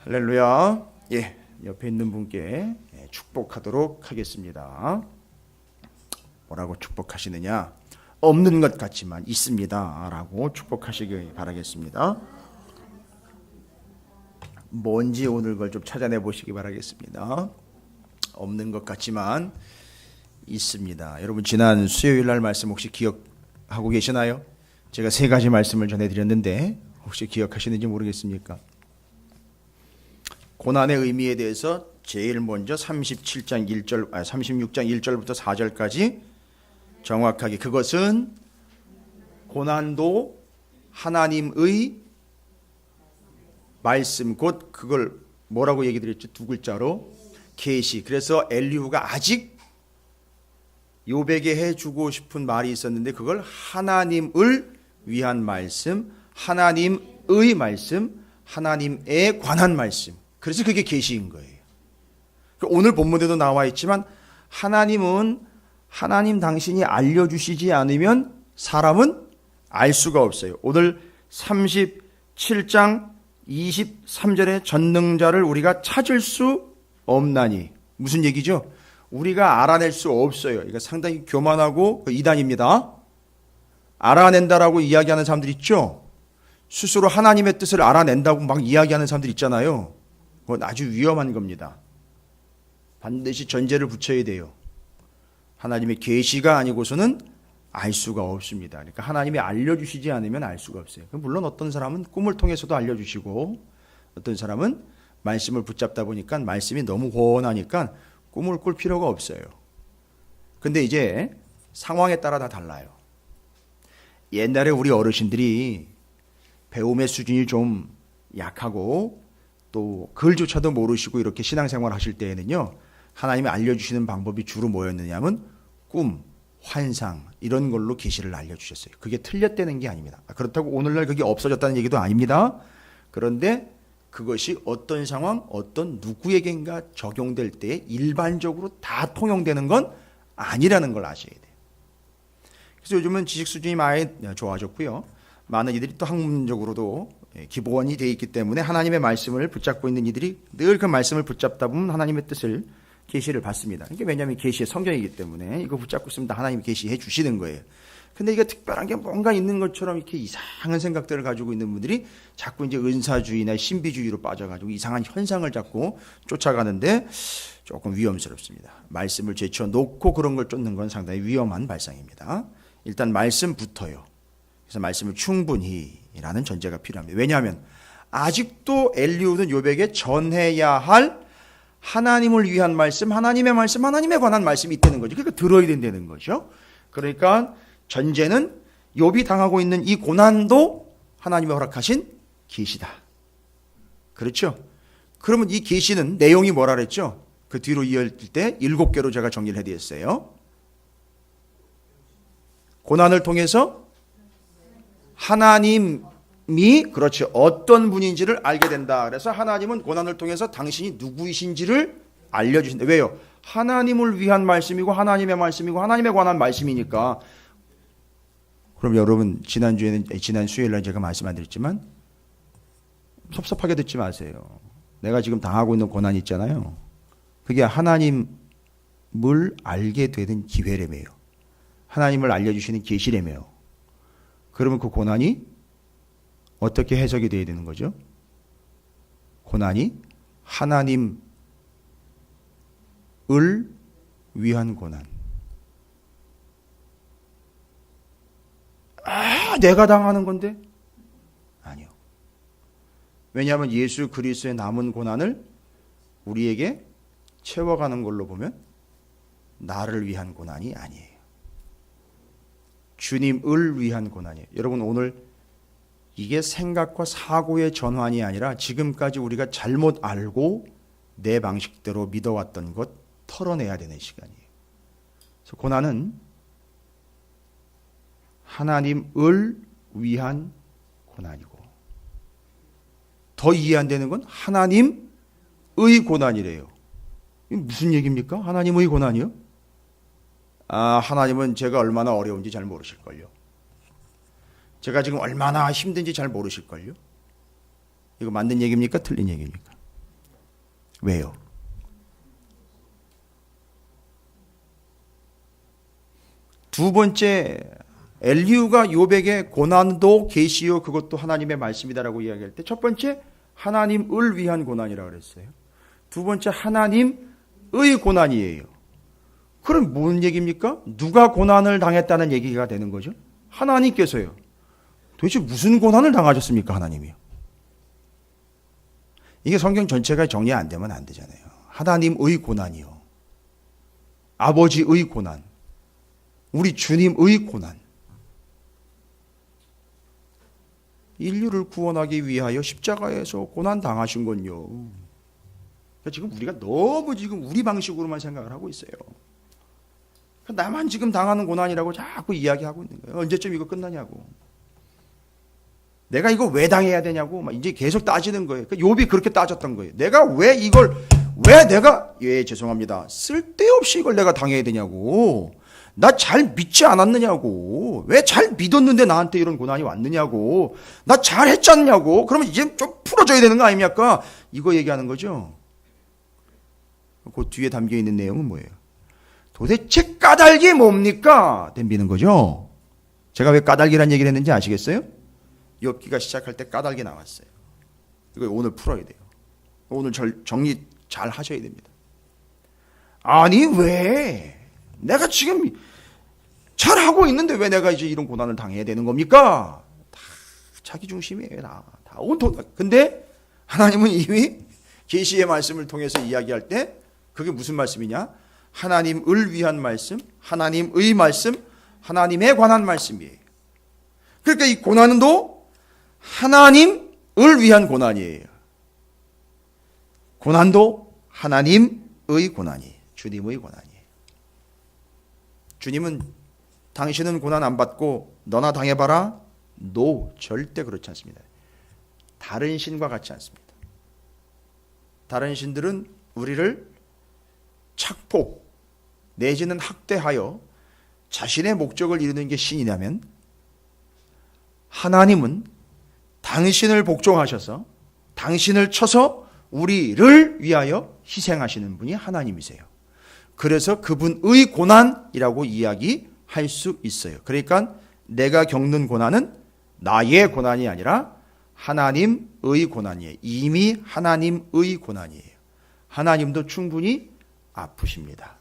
할렐루야. 옆에 있는 분께 축복하도록 하겠습니다. 뭐라고 축복하시느냐? 없는 것 같지만 있습니다 라고 축복하시길 바라겠습니다. 뭔지 오늘 그걸 좀 찾아내 보시기 바라겠습니다. 없는 것 같지만 있습니다. 여러분, 지난 수요일 날 말씀 혹시 기억하고 계시나요? 제가 세 가지 말씀을 전해드렸는데 혹시 기억하시는지 모르겠습니까? 고난의 의미에 대해서 제일 먼저 36장 1절부터 4절까지 정확하게, 그것은 고난도 하나님의 말씀, 곧 그걸 뭐라고 얘기 드렸죠? 두 글자로 계시. 그래서 엘리후가 아직 욥에게 해주고 싶은 말이 있었는데 그걸 하나님을 위한 말씀, 하나님의 말씀, 하나님에 관한 말씀. 그래서 그게 계시인 거예요. 오늘 본문에도 나와 있지만 하나님은 하나님 당신이 알려주시지 않으면 사람은 알 수가 없어요. 오늘 37장 23절의 전능자를 우리가 찾을 수 없나니, 무슨 얘기죠? 우리가 알아낼 수 없어요. 이거 상당히 교만하고 이단입니다. 알아낸다라고 이야기하는 사람들 있죠? 스스로 하나님의 뜻을 알아낸다고 막 이야기하는 사람들 있잖아요. 그건 아주 위험한 겁니다. 반드시 전제를 붙여야 돼요. 하나님의 계시가 아니고서는 알 수가 없습니다. 그러니까 하나님이 알려주시지 않으면 알 수가 없어요. 물론 어떤 사람은 꿈을 통해서도 알려주시고, 어떤 사람은 말씀을 붙잡다 보니까 말씀이 너무 훤하니까 꿈을 꿀 필요가 없어요. 근데 이제 상황에 따라 다 달라요. 옛날에 우리 어르신들이 배움의 수준이 좀 약하고 또 글조차도 모르시고 이렇게 신앙생활 하실 때에는요, 하나님이 알려주시는 방법이 주로 뭐였느냐면 꿈, 환상 이런 걸로 계시를 알려주셨어요. 그게 틀렸다는 게 아닙니다. 그렇다고 오늘날 그게 없어졌다는 얘기도 아닙니다. 그런데 그것이 어떤 상황, 어떤 누구에겐가 적용될 때 일반적으로 다 통용되는 건 아니라는 걸 아셔야 돼요. 그래서 요즘은 지식 수준이 많이 좋아졌고요. 많은 이들이 또 학문적으로도 기본이 되어 있기 때문에 하나님의 말씀을 붙잡고 있는 이들이 늘 그 말씀을 붙잡다 보면 하나님의 뜻을, 계시를 받습니다. 이게 왜냐하면 계시의 성경이기 때문에 이거 붙잡고 있으면 다 하나님이 계시해 주시는 거예요. 근데 이게 특별한 게 뭔가 있는 것처럼 이렇게 이상한 생각들을 가지고 있는 분들이 자꾸 이제 은사주의나 신비주의로 빠져가지고 이상한 현상을 자꾸 쫓아가는데 조금 위험스럽습니다. 말씀을 제쳐놓고 그런 걸 쫓는 건 상당히 위험한 발상입니다. 일단 말씀부터요. 그래서 말씀을 충분히 라는 전제가 필요합니다. 왜냐하면 아직도 엘리후는 욥에게 전해야 할 하나님을 위한 말씀, 하나님의 말씀, 하나님에 관한 말씀이 있다는 거죠. 그러니까 들어야 된다는 거죠. 그러니까 전제는 욥이 당하고 있는 이 고난도 하나님이 허락하신 계시다. 그렇죠? 그러면 이 계시는 내용이 뭐라 그랬죠? 그 뒤로 이어질 때 7개로 제가 정리를 해드렸어요. 고난을 통해서 하나님이, 그렇죠, 어떤 분인지를 알게 된다. 그래서 하나님은 고난을 통해서 당신이 누구이신지를 알려주신다. 왜요? 하나님을 위한 말씀이고 하나님의 말씀이고 하나님에 관한 말씀이니까. 그럼 여러분, 지난 수요일날 제가 말씀 안 드렸지만 섭섭하게 듣지 마세요. 내가 지금 당하고 있는 고난이 있잖아요. 그게 하나님을 알게 되는 기회라며요. 하나님을 알려주시는 계시라며요. 그러면 그 고난이 어떻게 해석이 되어야 되는 거죠? 고난이 하나님을 위한 고난. 내가 당하는 건데? 아니요. 왜냐하면 예수 그리스도의 남은 고난을 우리에게 채워가는 걸로 보면 나를 위한 고난이 아니에요. 주님을 위한 고난이에요. 여러분, 오늘 이게 생각과 사고의 전환이 아니라 지금까지 우리가 잘못 알고 내 방식대로 믿어왔던 것 털어내야 되는 시간이에요. 그래서 고난은 하나님을 위한 고난이고, 더 이해 안 되는 건 하나님의 고난이래요. 이게 무슨 얘기입니까? 하나님의 고난이요? 하나님은 제가 얼마나 어려운지 잘 모르실걸요. 제가 지금 얼마나 힘든지 잘 모르실걸요. 이거 맞는 얘기입니까? 틀린 얘기입니까? 왜요? 두 번째, 엘리후가 욥에게 고난도 계시요 그것도 하나님의 말씀이다라고 이야기할 때 첫 번째 하나님을 위한 고난이라고 그랬어요. 두 번째 하나님의 고난이에요. 그럼 뭔 얘기입니까? 누가 고난을 당했다는 얘기가 되는 거죠? 하나님께서요. 도대체 무슨 고난을 당하셨습니까? 하나님이요. 이게 성경 전체가 정리 안 되면 안 되잖아요. 하나님의 고난이요. 아버지의 고난. 우리 주님의 고난. 인류를 구원하기 위하여 십자가에서 고난 당하신 건요. 그러니까 지금 우리가 너무 지금 우리 방식으로만 생각을 하고 있어요. 그러니까 나만 지금 당하는 고난이라고 자꾸 이야기하고 있는 거예요. 언제쯤 이거 끝나냐고. 내가 이거 왜 당해야 되냐고 막 이제 계속 따지는 거예요. 그러니까 욥이 그렇게 따졌던 거예요. 내가 왜 이걸 죄송합니다. 쓸데없이 이걸 내가 당해야 되냐고. 나 잘 믿지 않았느냐고. 왜 잘 믿었는데 나한테 이런 고난이 왔느냐고. 나 잘 했지 않냐고. 그러면 이제 좀 풀어줘야 되는 거 아닙니까? 이거 얘기하는 거죠. 그 뒤에 담겨 있는 내용은 뭐예요? 도대체 까닭이 뭡니까? 덤비는 거죠. 제가 왜 까닭이란 얘기를 했는지 아시겠어요? 욥기가 시작할 때 까닭이 나왔어요. 이거 오늘 풀어야 돼요. 오늘 정리 잘 하셔야 됩니다. 아니 왜 내가 지금 잘하고 있는데 왜 내가 이제 이런 고난을 당해야 되는 겁니까? 다 자기 중심이에요. 다 온통. 근데 하나님은 이미 계시의 말씀을 통해서 이야기할 때 그게 무슨 말씀이냐? 하나님을 위한 말씀, 하나님의 말씀, 하나님에 관한 말씀이에요. 그러니까 이 고난도 하나님을 위한 고난이에요. 고난도 하나님의 고난이에요. 주님의 고난이에요. 주님은 당신은 고난 안 받고 너나 당해봐라? No, 절대 그렇지 않습니다. 다른 신과 같지 않습니다. 다른 신들은 우리를 착폭 내지는 학대하여 자신의 목적을 이루는 게 신이라면 하나님은 당신을 복종하셔서 당신을 쳐서 우리를 위하여 희생하시는 분이 하나님이세요. 그래서 그분의 고난이라고 이야기할 수 있어요. 그러니까 내가 겪는 고난은 나의 고난이 아니라 하나님의 고난이에요. 이미 하나님의 고난이에요. 하나님도 충분히 아프십니다.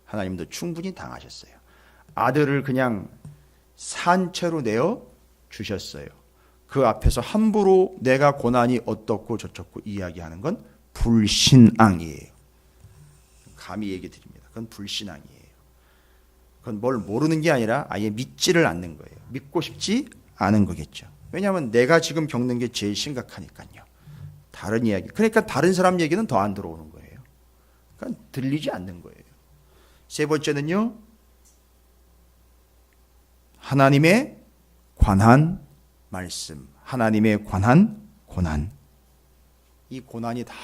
하나님도 충분히 당하셨어요. 아들을 그냥 산채로 내어 주셨어요. 그 앞에서 함부로 내가 고난이 어떻고 저쩌고 이야기하는 건 불신앙이에요. 감히 얘기 드립니다. 그건 불신앙이에요. 그건 뭘 모르는 게 아니라 아예 믿지를 않는 거예요. 믿고 싶지 않은 거겠죠. 왜냐하면 내가 지금 겪는 게 제일 심각하니까요. 다른 이야기. 그러니까 다른 사람 얘기는 더 안 들어오는 거예요. 그러니까 들리지 않는 거예요. 세 번째는요. 하나님의 관한 말씀. 하나님의 관한 고난. 이 고난이 다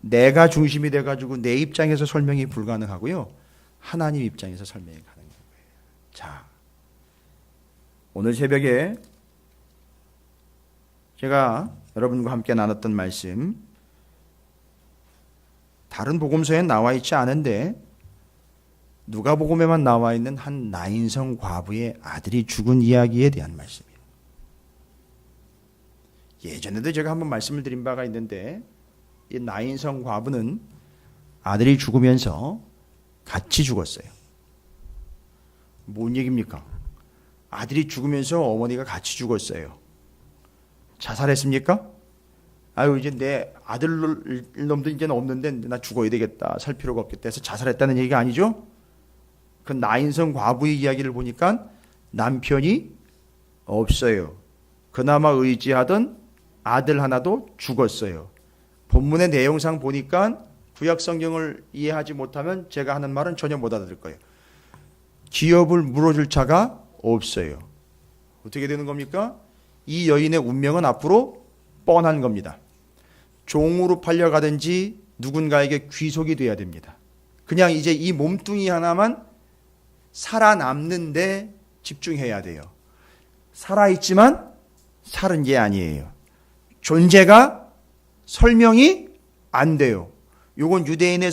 내가 중심이 돼가지고 내 입장에서 설명이 불가능하고요. 하나님 입장에서 설명이 가능한 거예요. 자, 오늘 새벽에 제가 여러분과 함께 나눴던 말씀, 다른 복음서엔 나와 있지 않은데 누가복음에만 나와 있는 한 나인성 과부의 아들이 죽은 이야기에 대한 말씀이에요. 예전에도 제가 한번 말씀을 드린 바가 있는데 이 나인성 과부는 아들이 죽으면서 같이 죽었어요. 뭔 얘기입니까? 아들이 죽으면서 어머니가 같이 죽었어요. 자살했습니까? 아유 이제 내 아들 놈도 이제는 없는데 나 죽어야 되겠다. 살 필요가 없겠다 해서 자살했다는 얘기가 아니죠? 그 나인성 과부의 이야기를 보니까 남편이 없어요. 그나마 의지하던 아들 하나도 죽었어요. 본문의 내용상 보니까 구약 성경을 이해하지 못하면 제가 하는 말은 전혀 못 알아들을 거예요. 기업을 물어줄 자가 없어요. 어떻게 되는 겁니까? 이 여인의 운명은 앞으로 뻔한 겁니다. 종으로 팔려가든지 누군가에게 귀속이 돼야 됩니다. 그냥 이제 이 몸뚱이 하나만 살아남는데 집중해야 돼요. 살아있지만 살은 게 아니에요. 존재가 설명이 안 돼요. 요건 유대인의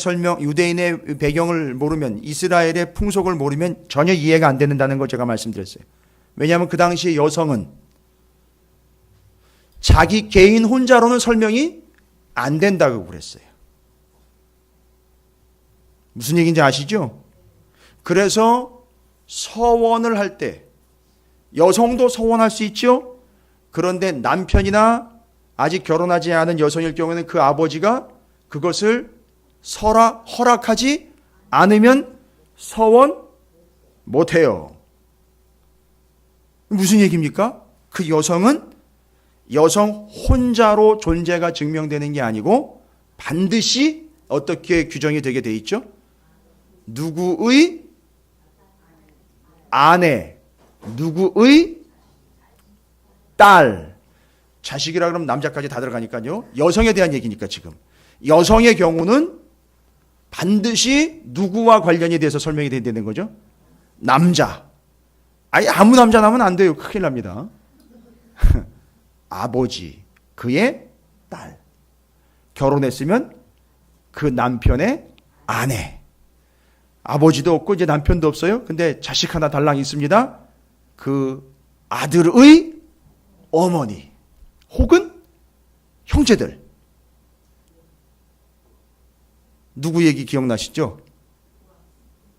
배경을 모르면, 이스라엘의 풍속을 모르면 전혀 이해가 안 된다는 걸 제가 말씀드렸어요. 왜냐하면 그 당시에 여성은 자기 개인 혼자로는 설명이 안 된다고 그랬어요. 무슨 얘기인지 아시죠? 그래서 서원을 할 때 여성도 서원할 수 있죠. 그런데 남편이나 아직 결혼하지 않은 여성일 경우에는 그 아버지가 그것을 허락하지 않으면 서원 못해요. 무슨 얘기입니까? 그 여성은 여성 혼자로 존재가 증명되는 게 아니고 반드시 어떻게 규정이 되게 돼 있죠? 누구의 아내, 누구의 딸, 자식이라 그러면 남자까지 다 들어가니까요. 여성에 대한 얘기니까 지금. 여성의 경우는 반드시 누구와 관련이 돼서 설명이 돼야 되는 거죠? 남자. 아니 아무 남자 나면 안 돼요. 큰일 납니다. 아버지, 그의 딸. 결혼했으면 그 남편의 아내. 아버지도 없고 이제 남편도 없어요. 근데 자식 하나 달랑 있습니다. 그 아들의 어머니 혹은 형제들. 누구 얘기 기억나시죠?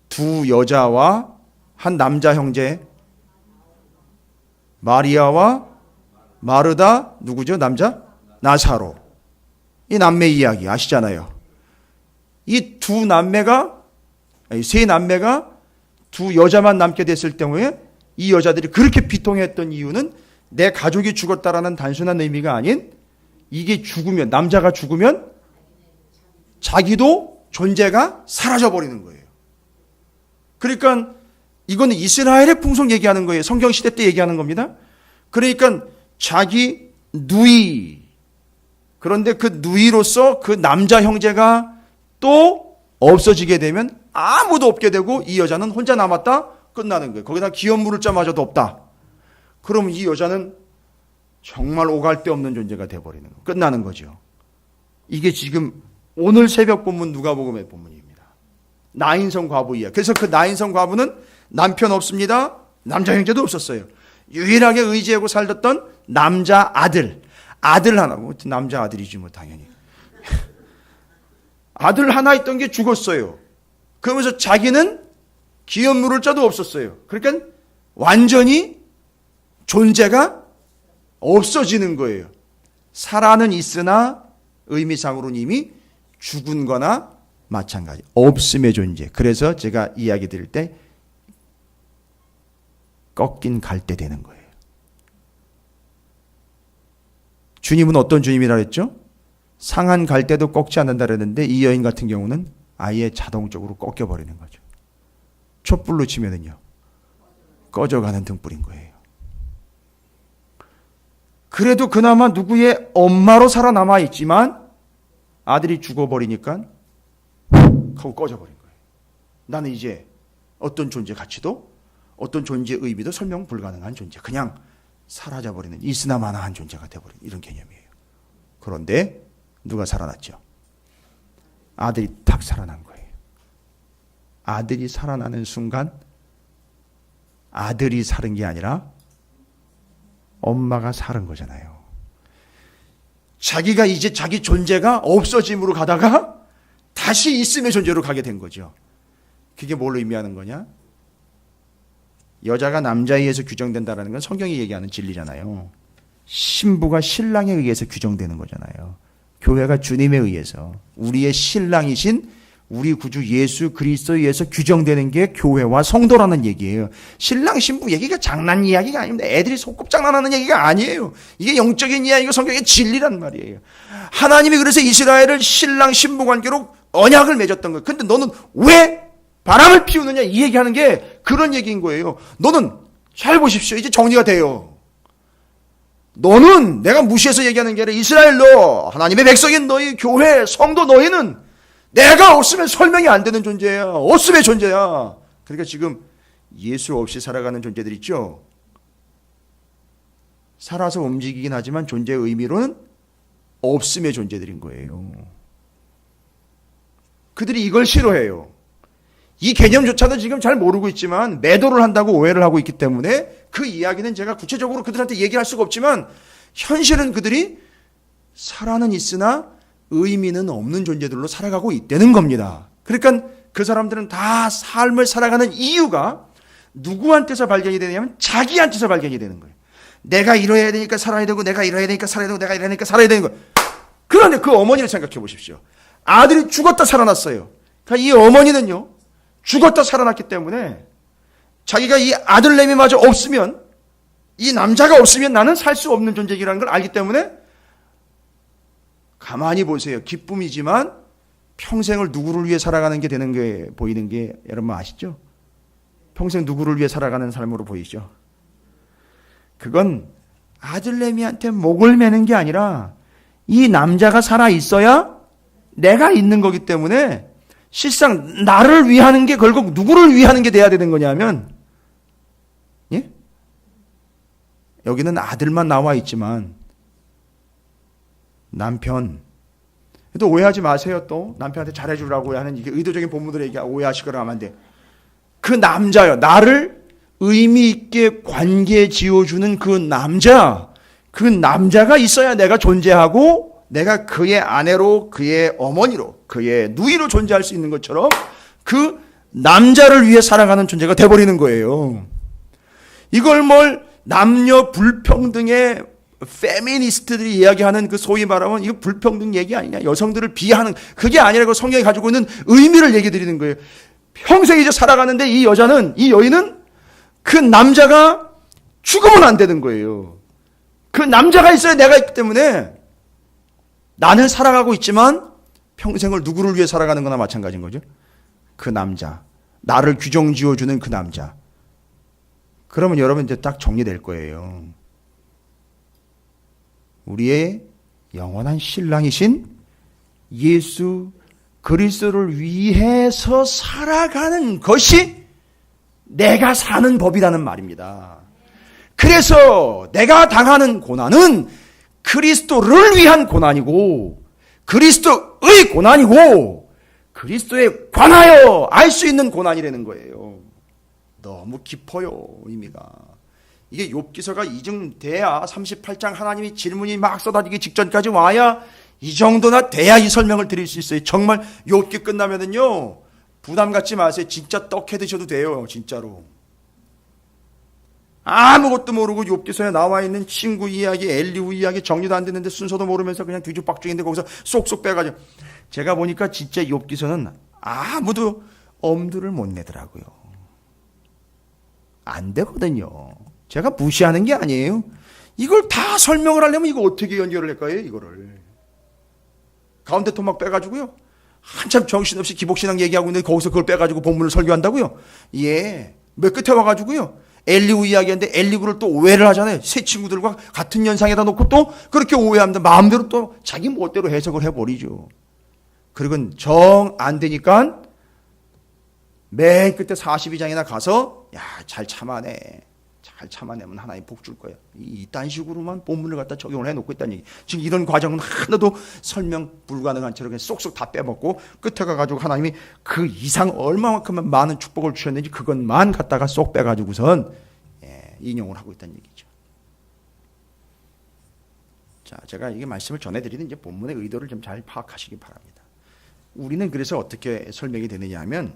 두 여자와 한 남자 형제, 마리아와 마르다, 누구죠? 남자? 나사로. 이 남매 이야기 아시잖아요. 이 세 남매가 두 여자만 남게 됐을 경우에 이 여자들이 그렇게 비통했던 이유는 내 가족이 죽었다라는 단순한 의미가 아닌, 이게 죽으면, 남자가 죽으면 자기도 존재가 사라져버리는 거예요. 그러니까 이거는 이스라엘의 풍속 얘기하는 거예요. 성경시대 때 얘기하는 겁니다. 그러니까 자기 누이, 그런데 그 누이로서 그 남자 형제가 또 없어지게 되면 아무도 없게 되고 이 여자는 혼자 남았다? 끝나는 거예요. 거기다 기업 물을 자마저도 없다. 그럼 이 여자는 정말 오갈 데 없는 존재가 돼버리는 거예요. 끝나는 거죠. 이게 지금 오늘 새벽 본문 누가복음의 본문입니다. 나인성 과부 이야기. 그래서 그 나인성 과부는 남편 없습니다. 남자 형제도 없었어요. 유일하게 의지하고 살던 남자 아들 하나, 남자 아들이지 뭐 당연히. 아들 하나 있던 게 죽었어요. 그러면서 자기는 기업 물을 자도 없었어요. 그러니까 완전히 존재가 없어지는 거예요. 살아는 있으나 의미상으로는 이미 죽은 거나 마찬가지. 없음의 존재. 그래서 제가 이야기 드릴 때 꺾인 갈대 되는 거예요. 주님은 어떤 주님이라 했죠? 상한 갈대도 꺾지 않는다 그랬는데 이 여인 같은 경우는 아예 자동적으로 꺾여버리는 거죠. 촛불로 치면은요, 꺼져가는 등불인 거예요. 그래도 그나마 누구의 엄마로 살아남아 있지만 아들이 죽어버리니까 하고 꺼져버린 거예요. 나는 이제 어떤 존재 가치도 어떤 존재의 의미도 설명 불가능한 존재, 그냥 사라져버리는 있으나마나한 존재가 되어버린 이런 개념이에요. 그런데 누가 살아났죠? 아들이 탁 살아난 거예요. 아들이 살아나는 순간 아들이 살은 게 아니라 엄마가 살은 거잖아요. 자기가 이제 자기 존재가 없어짐으로 가다가 다시 있음의 존재로 가게 된 거죠. 그게 뭘 의미하는 거냐? 여자가 남자에 의해서 규정된다는 건 성경이 얘기하는 진리잖아요. 신부가 신랑에 의해서 규정되는 거잖아요. 교회가 주님에 의해서, 우리의 신랑이신 우리 구주 예수 그리스도에 의해서 규정되는 게 교회와 성도라는 얘기예요. 신랑 신부 얘기가 장난 이야기가 아닙니다. 애들이 소꿉장난하는 얘기가 아니에요. 이게 영적인 이야기고 성경의 진리란 말이에요. 하나님이 그래서 이스라엘을 신랑 신부 관계로 언약을 맺었던 거예요. 근데 너는 왜 바람을 피우느냐, 이 얘기하는 게 그런 얘기인 거예요. 너는 잘 보십시오. 이제 정리가 돼요. 너는, 내가 무시해서 얘기하는 게 아니라 이스라엘 너, 하나님의 백성인 너희 교회 성도 너희는 내가 없으면 설명이 안 되는 존재야. 없음의 존재야. 그러니까 지금 예수 없이 살아가는 존재들 있죠. 살아서 움직이긴 하지만 존재의 의미로는 없음의 존재들인 거예요. 그들이 이걸 싫어해요. 이 개념조차도 지금 잘 모르고 있지만 매도를 한다고 오해를 하고 있기 때문에 그 이야기는 제가 구체적으로 그들한테 얘기할 수가 없지만 현실은 그들이 살아는 있으나 의미는 없는 존재들로 살아가고 있다는 겁니다. 그러니까 그 사람들은 다 삶을 살아가는 이유가 누구한테서 발견이 되냐면 자기한테서 발견이 되는 거예요. 내가 이뤄야 되니까 살아야 되고 내가 이뤄야 되니까 살아야 되고 내가 이뤄야 되니까 살아야 되는 거예요. 그런데 그 어머니를 생각해 보십시오. 아들이 죽었다 살아났어요. 그러니까 이 어머니는요. 죽었다 살아났기 때문에 자기가 이 아들내미마저 없으면 이 남자가 없으면 나는 살 수 없는 존재이라는 걸 알기 때문에 가만히 보세요. 기쁨이지만 평생을 누구를 위해 살아가는 게 되는 게 보이는 게 여러분 아시죠? 평생 누구를 위해 살아가는 삶으로 보이죠? 그건 아들내미한테 목을 매는 게 아니라 이 남자가 살아 있어야 내가 있는 거기 때문에 실상 나를 위하는 게 결국 누구를 위하는 게 돼야 되는 거냐면 예? 여기는 아들만 나와 있지만 남편 또 오해하지 마세요. 또 남편한테 잘해주라고 하는 이게 의도적인 본문으로 오해하시거나 하면 안 돼. 그 남자요. 나를 의미 있게 관계 지어주는 그 남자가 있어야 내가 존재하고 내가 그의 아내로 그의 어머니로 그의 누이로 존재할 수 있는 것처럼 그 남자를 위해 살아가는 존재가 돼버리는 거예요. 이걸 뭘 남녀 불평등의 페미니스트들이 이야기하는 그 소위 말하면 이거 불평등 얘기 아니냐, 여성들을 비하하는 그게 아니라고 성경이 가지고 있는 의미를 얘기 드리는 거예요. 평생 이제 살아가는데 이 여인은 그 남자가 죽으면 안 되는 거예요. 그 남자가 있어야 내가 있기 때문에 나는 살아가고 있지만 평생을 누구를 위해 살아가는 거나 마찬가지인 거죠. 그 남자, 나를 규정 지어주는 그 남자. 그러면 여러분 이제 딱 정리될 거예요. 우리의 영원한 신랑이신 예수 그리스도를 위해서 살아가는 것이 내가 사는 법이라는 말입니다. 그래서 내가 당하는 고난은 그리스도를 위한 고난이고 그리스도의 고난이고 그리스도에 관하여 알 수 있는 고난이라는 거예요. 너무 깊어요, 의미가. 이게 욥기서가 이증돼야 38장 하나님이 질문이 막 쏟아지기 직전까지 와야 이 정도나 돼야 이 설명을 드릴 수 있어요. 정말 욥기 끝나면은요 부담 갖지 마세요. 진짜 떡해 드셔도 돼요. 진짜로. 아무것도 모르고 욥기서에 나와 있는 친구 이야기, 엘리후 이야기 정리도 안 됐는데 순서도 모르면서 그냥 뒤죽박죽인데 거기서 쏙쏙 빼가지고 제가 보니까 진짜 욥기서는 아무도 엄두를 못 내더라고요. 안 되거든요. 제가 무시하는 게 아니에요. 이걸 다 설명을 하려면 이거 어떻게 연결을 할까요? 이거를 가운데 토막 빼가지고요. 한참 정신없이 기복신앙 얘기하고 있는데 거기서 그걸 빼가지고 본문을 설교한다고요? 예. 몇 끝에 와가지고요. 엘리후 이야기하는데 엘리후를 또 오해를 하잖아요. 새 친구들과 같은 연상에다 놓고 또 그렇게 오해합니다. 마음대로 또 자기 멋대로 해석을 해버리죠. 그리고 정 안 되니까 맨 끝에 42장이나 가서 야, 잘 참아내. 잘 참아내면 하나님 복 줄 거야. 이딴 식으로만 본문을 갖다 적용을 해놓고 있다는 얘기. 지금 이런 과정은 하나도 설명 불가능한 채로 그냥 쏙쏙 다 빼먹고 끝에 가가지고 하나님이 그 이상 얼마만큼 많은 축복을 주셨는지 그것만 갖다가 쏙 빼가지고선 인용을 하고 있다는 얘기죠. 자, 제가 이게 말씀을 전해드리는 이제 본문의 의도를 좀 잘 파악하시기 바랍니다. 우리는 그래서 어떻게 설명이 되느냐 하면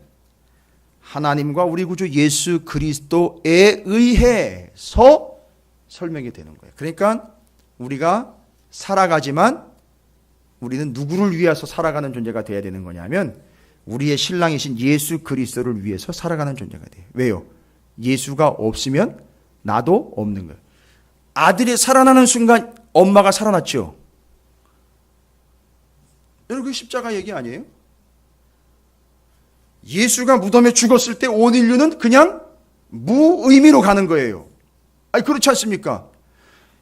하나님과 우리 구주 예수 그리스도에 의해서 설명이 되는 거예요. 그러니까 우리가 살아가지만 우리는 누구를 위해서 살아가는 존재가 되어야 되는 거냐면 우리의 신랑이신 예수 그리스도를 위해서 살아가는 존재가 돼요. 왜요? 예수가 없으면 나도 없는 거예요. 아들이 살아나는 순간 엄마가 살아났죠. 여러분 그 십자가 얘기 아니에요? 예수가 무덤에 죽었을 때 온 인류는 그냥 무의미로 가는 거예요. 아니 그렇지 않습니까?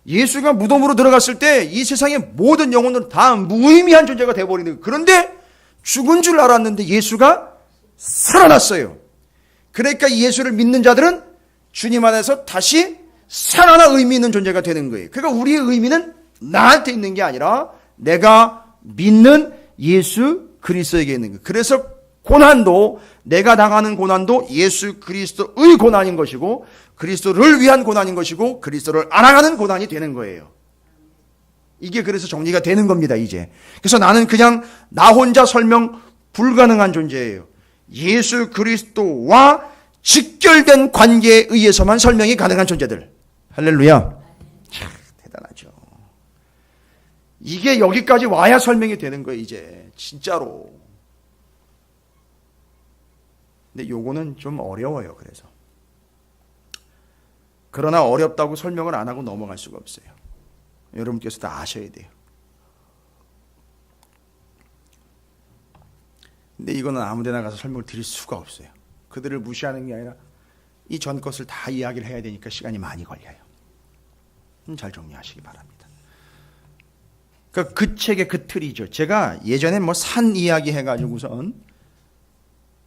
예수가 무덤으로 들어갔을 때 이 세상의 모든 영혼은 다 무의미한 존재가 되어버리는 거예요. 그런데 죽은 줄 알았는데 예수가 살아났어요. 그러니까 예수를 믿는 자들은 주님 안에서 다시 살아나 의미 있는 존재가 되는 거예요. 그러니까 우리의 의미는 나한테 있는 게 아니라 내가 믿는 예수 그리스도에게 있는 것. 그래서 고난도, 내가 당하는 고난도 예수 그리스도의 고난인 것이고, 그리스도를 위한 고난인 것이고, 그리스도를 알아가는 고난이 되는 거예요. 이게 그래서 정리가 되는 겁니다, 이제. 그래서 나는 그냥 나 혼자 설명 불가능한 존재예요. 예수 그리스도와 직결된 관계에 의해서만 설명이 가능한 존재들. 할렐루야. 참 대단하죠. 이게 여기까지 와야 설명이 되는 거예요, 이제. 진짜로. 근데 요거는 좀 어려워요, 그래서. 그러나 어렵다고 설명을 안 하고 넘어갈 수가 없어요. 여러분께서 다 아셔야 돼요. 근데 이거는 아무 데나 가서 설명을 드릴 수가 없어요. 그들을 무시하는 게 아니라 이 전 것을 다 이야기를 해야 되니까 시간이 많이 걸려요. 잘 정리하시기 바랍니다. 그 책의 그 틀이죠. 제가 예전에 뭐 산 이야기 해가지고선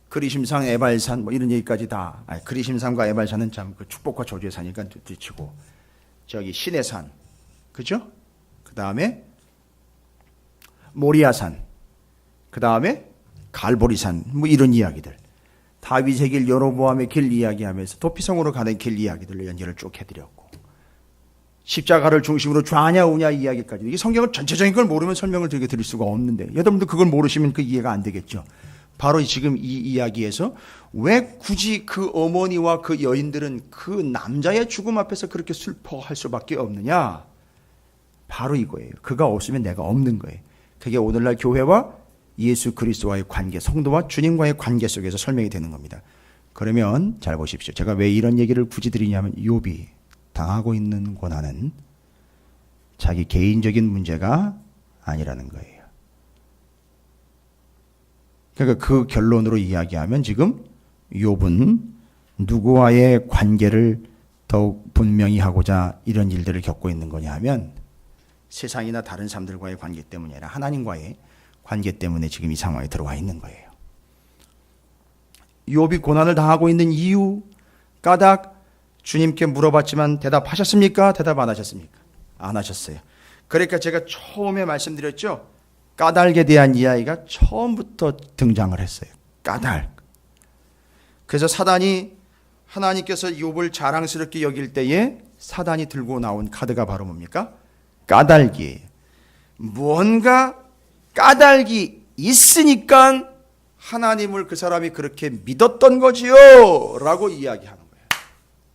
그리심산, 에발산 뭐 이런 얘기까지 다. 그리심산과 에발산은 참 그 축복과 저주의 산이니까 뒤치고, 저기 신의 산, 그죠? 그 다음에 모리아산, 그 다음에 갈보리산, 뭐 이런 이야기들. 다윗의 길, 여로보암의 길 이야기하면서 도피성으로 가는 길 이야기들로 연결을 쭉 해드렸고, 십자가를 중심으로 좌냐 우냐 이야기까지. 이게 성경을 전체적인 걸 모르면 설명을 드릴 수가 없는데, 여러분도 그걸 모르시면 그 이해가 안 되겠죠. 바로 지금 이 이야기에서 왜 굳이 그 어머니와 그 여인들은 그 남자의 죽음 앞에서 그렇게 슬퍼할 수밖에 없느냐? 바로 이거예요. 그가 없으면 내가 없는 거예요. 그게 오늘날 교회와 예수 그리스도와의 관계, 성도와 주님과의 관계 속에서 설명이 되는 겁니다. 그러면 잘 보십시오. 제가 왜 이런 얘기를 굳이 드리냐면, 욥이 당하고 있는 고난은 자기 개인적인 문제가 아니라는 거예요. 그러니까 그 결론으로 이야기하면 지금 욥은 누구와의 관계를 더욱 분명히 하고자 이런 일들을 겪고 있는 거냐 하면, 세상이나 다른 사람들과의 관계 때문이 아니라 하나님과의 관계 때문에 지금 이 상황에 들어와 있는 거예요. 욥이 고난을 당하고 있는 이유, 까닭 주님께 물어봤지만 대답하셨습니까? 대답 안 하셨습니까? 안 하셨어요. 그러니까 제가 처음에 말씀드렸죠. 까닭에 대한 이야기가 처음부터 등장을 했어요. 까닭. 그래서 사단이, 하나님께서 욥을 자랑스럽게 여길 때에 사단이 들고 나온 카드가 바로 뭡니까? 까닭이에요. 무언가 까닭이 있으니까 하나님을 그 사람이 그렇게 믿었던 거지요 라고 이야기하는 거예요.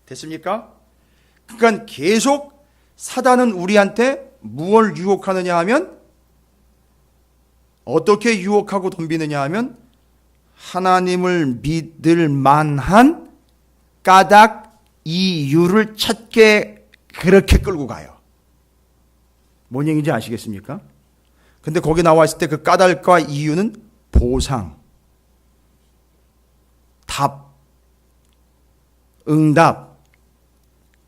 됐습니까? 그러니까 계속 사단은 우리한테 무엇을 유혹하느냐 하면, 어떻게 유혹하고 덤비느냐 하면, 하나님을 믿을 만한 까닭, 이유를 찾게 그렇게 끌고 가요. 뭔 얘기인지 아시겠습니까? 근데 거기 나와 있을 때 그 까닭과 이유는 보상, 답, 응답,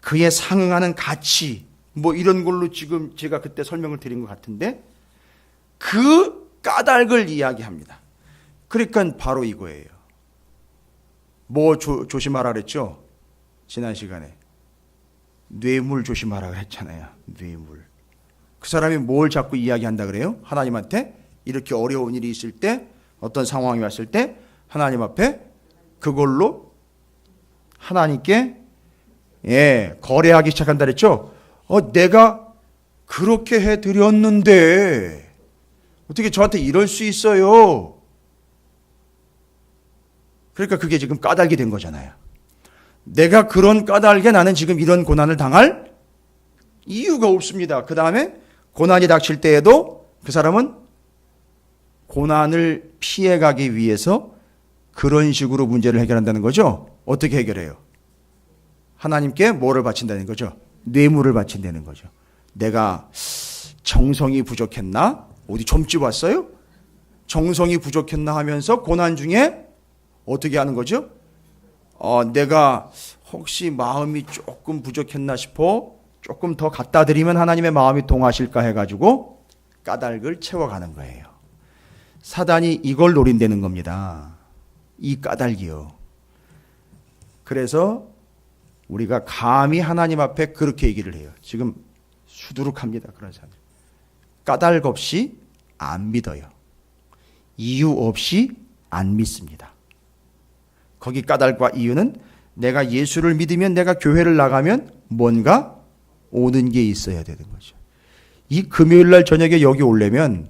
그에 상응하는 가치, 뭐 이런 걸로 지금 제가 그때 설명을 드린 것 같은데, 그 까닭을 이야기합니다. 그러니까 바로 이거예요. 뭐 조심하라 그랬죠? 지난 시간에 뇌물 조심하라 그랬잖아요. 뇌물. 그 사람이 뭘 자꾸 이야기한다 그래요? 하나님한테 이렇게 어려운 일이 있을 때, 어떤 상황이 왔을 때 하나님 앞에 그걸로 하나님께 거래하기 시작한다 그랬죠? 내가 그렇게 해드렸는데 어떻게 저한테 이럴 수 있어요? 그러니까 그게 지금 까닭이 된 거잖아요. 내가 그런 까닭에 나는 지금 이런 고난을 당할 이유가 없습니다. 그 다음에 고난이 닥칠 때에도 그 사람은 고난을 피해가기 위해서 그런 식으로 문제를 해결한다는 거죠. 어떻게 해결해요? 하나님께 뭐를 바친다는 거죠? 뇌물을 바친다는 거죠. 내가 정성이 부족했나? 어디 점집 왔어요? 정성이 부족했나 하면서 고난 중에 어떻게 하는 거죠? 내가 혹시 마음이 조금 부족했나 싶어 조금 더 갖다 드리면 하나님의 마음이 동하실까 해가지고 까닭을 채워가는 거예요. 사단이 이걸 노린다는 겁니다. 이 까닭이요. 그래서 우리가 감히 하나님 앞에 그렇게 얘기를 해요. 지금 수두룩합니다. 그런 사람들. 까닭 없이 안 믿어요. 이유 없이 안 믿습니다. 거기 까닭과 이유는 내가 예수를 믿으면 내가 교회를 나가면 뭔가 오는 게 있어야 되는 거죠. 이 금요일 날 저녁에 여기 오려면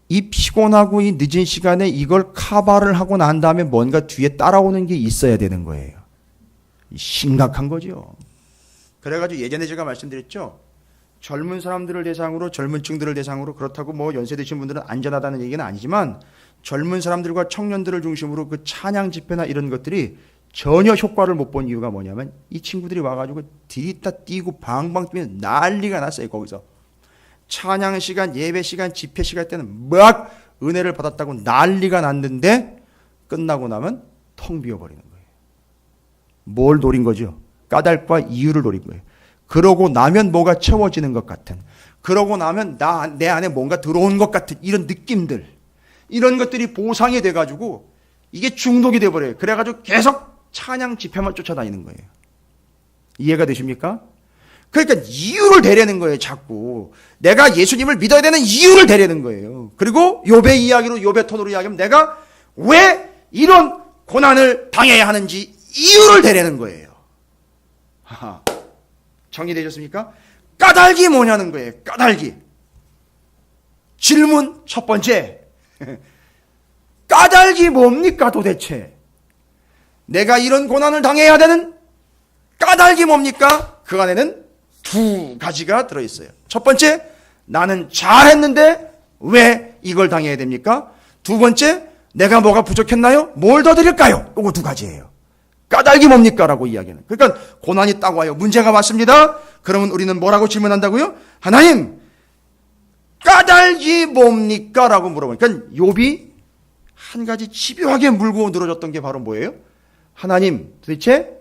이 피곤하고 이 늦은 시간에 이걸 카바를 하고 난 다음에 뭔가 뒤에 따라오는 게 있어야 되는 거예요. 심각한 거죠. 그래가지고 예전에 제가 말씀드렸죠. 젊은 사람들을 대상으로, 젊은 층들을 대상으로, 그렇다고 뭐 연세 드신 분들은 안전하다는 얘기는 아니지만 젊은 사람들과 청년들을 중심으로 그 찬양 집회나 이런 것들이 전혀 효과를 못 본 이유가 뭐냐면 이 친구들이 와가지고 디리다 뛰고 방방 뛰면 난리가 났어요. 거기서 찬양 시간, 예배 시간, 집회 시간 때는 막 은혜를 받았다고 난리가 났는데 끝나고 나면 텅 비어버리는 거예요. 뭘 노린 거죠? 까닭과 이유를 노린 거예요. 그러고 나면 뭐가 채워지는 것 같은, 그러고 나면 내 안에 뭔가 들어온 것 같은 이런 느낌들, 이런 것들이 보상이 돼가지고 이게 중독이 돼버려요. 그래가지고 계속 찬양 집회만 쫓아다니는 거예요. 이해가 되십니까? 그러니까 이유를 대려는 거예요. 자꾸 내가 예수님을 믿어야 되는 이유를 대려는 거예요. 그리고 욥의 이야기로, 욥의 톤으로 이야기하면 내가 왜 이런 고난을 당해야 하는지 이유를 대려는 거예요. 하하. 정리되셨습니까? 까닭이 뭐냐는 거예요. 까닭이. 질문 첫 번째. 까닭이 뭡니까 도대체? 내가 이런 고난을 당해야 되는 까닭이 뭡니까? 그 안에는 두 가지가 들어있어요. 첫 번째, 나는 잘했는데 왜 이걸 당해야 됩니까? 두 번째, 내가 뭐가 부족했나요? 뭘 더 드릴까요? 이거 두 가지예요. 까닭이 뭡니까? 라고 이야기하는. 그러니까 고난이 딱 와요. 문제가 왔습니다. 그러면 우리는 뭐라고 질문한다고요? 하나님, 까닭이 뭡니까? 라고 물어보니까 욥이 한 가지 집요하게 물고 늘어졌던 게 바로 뭐예요? 하나님, 도대체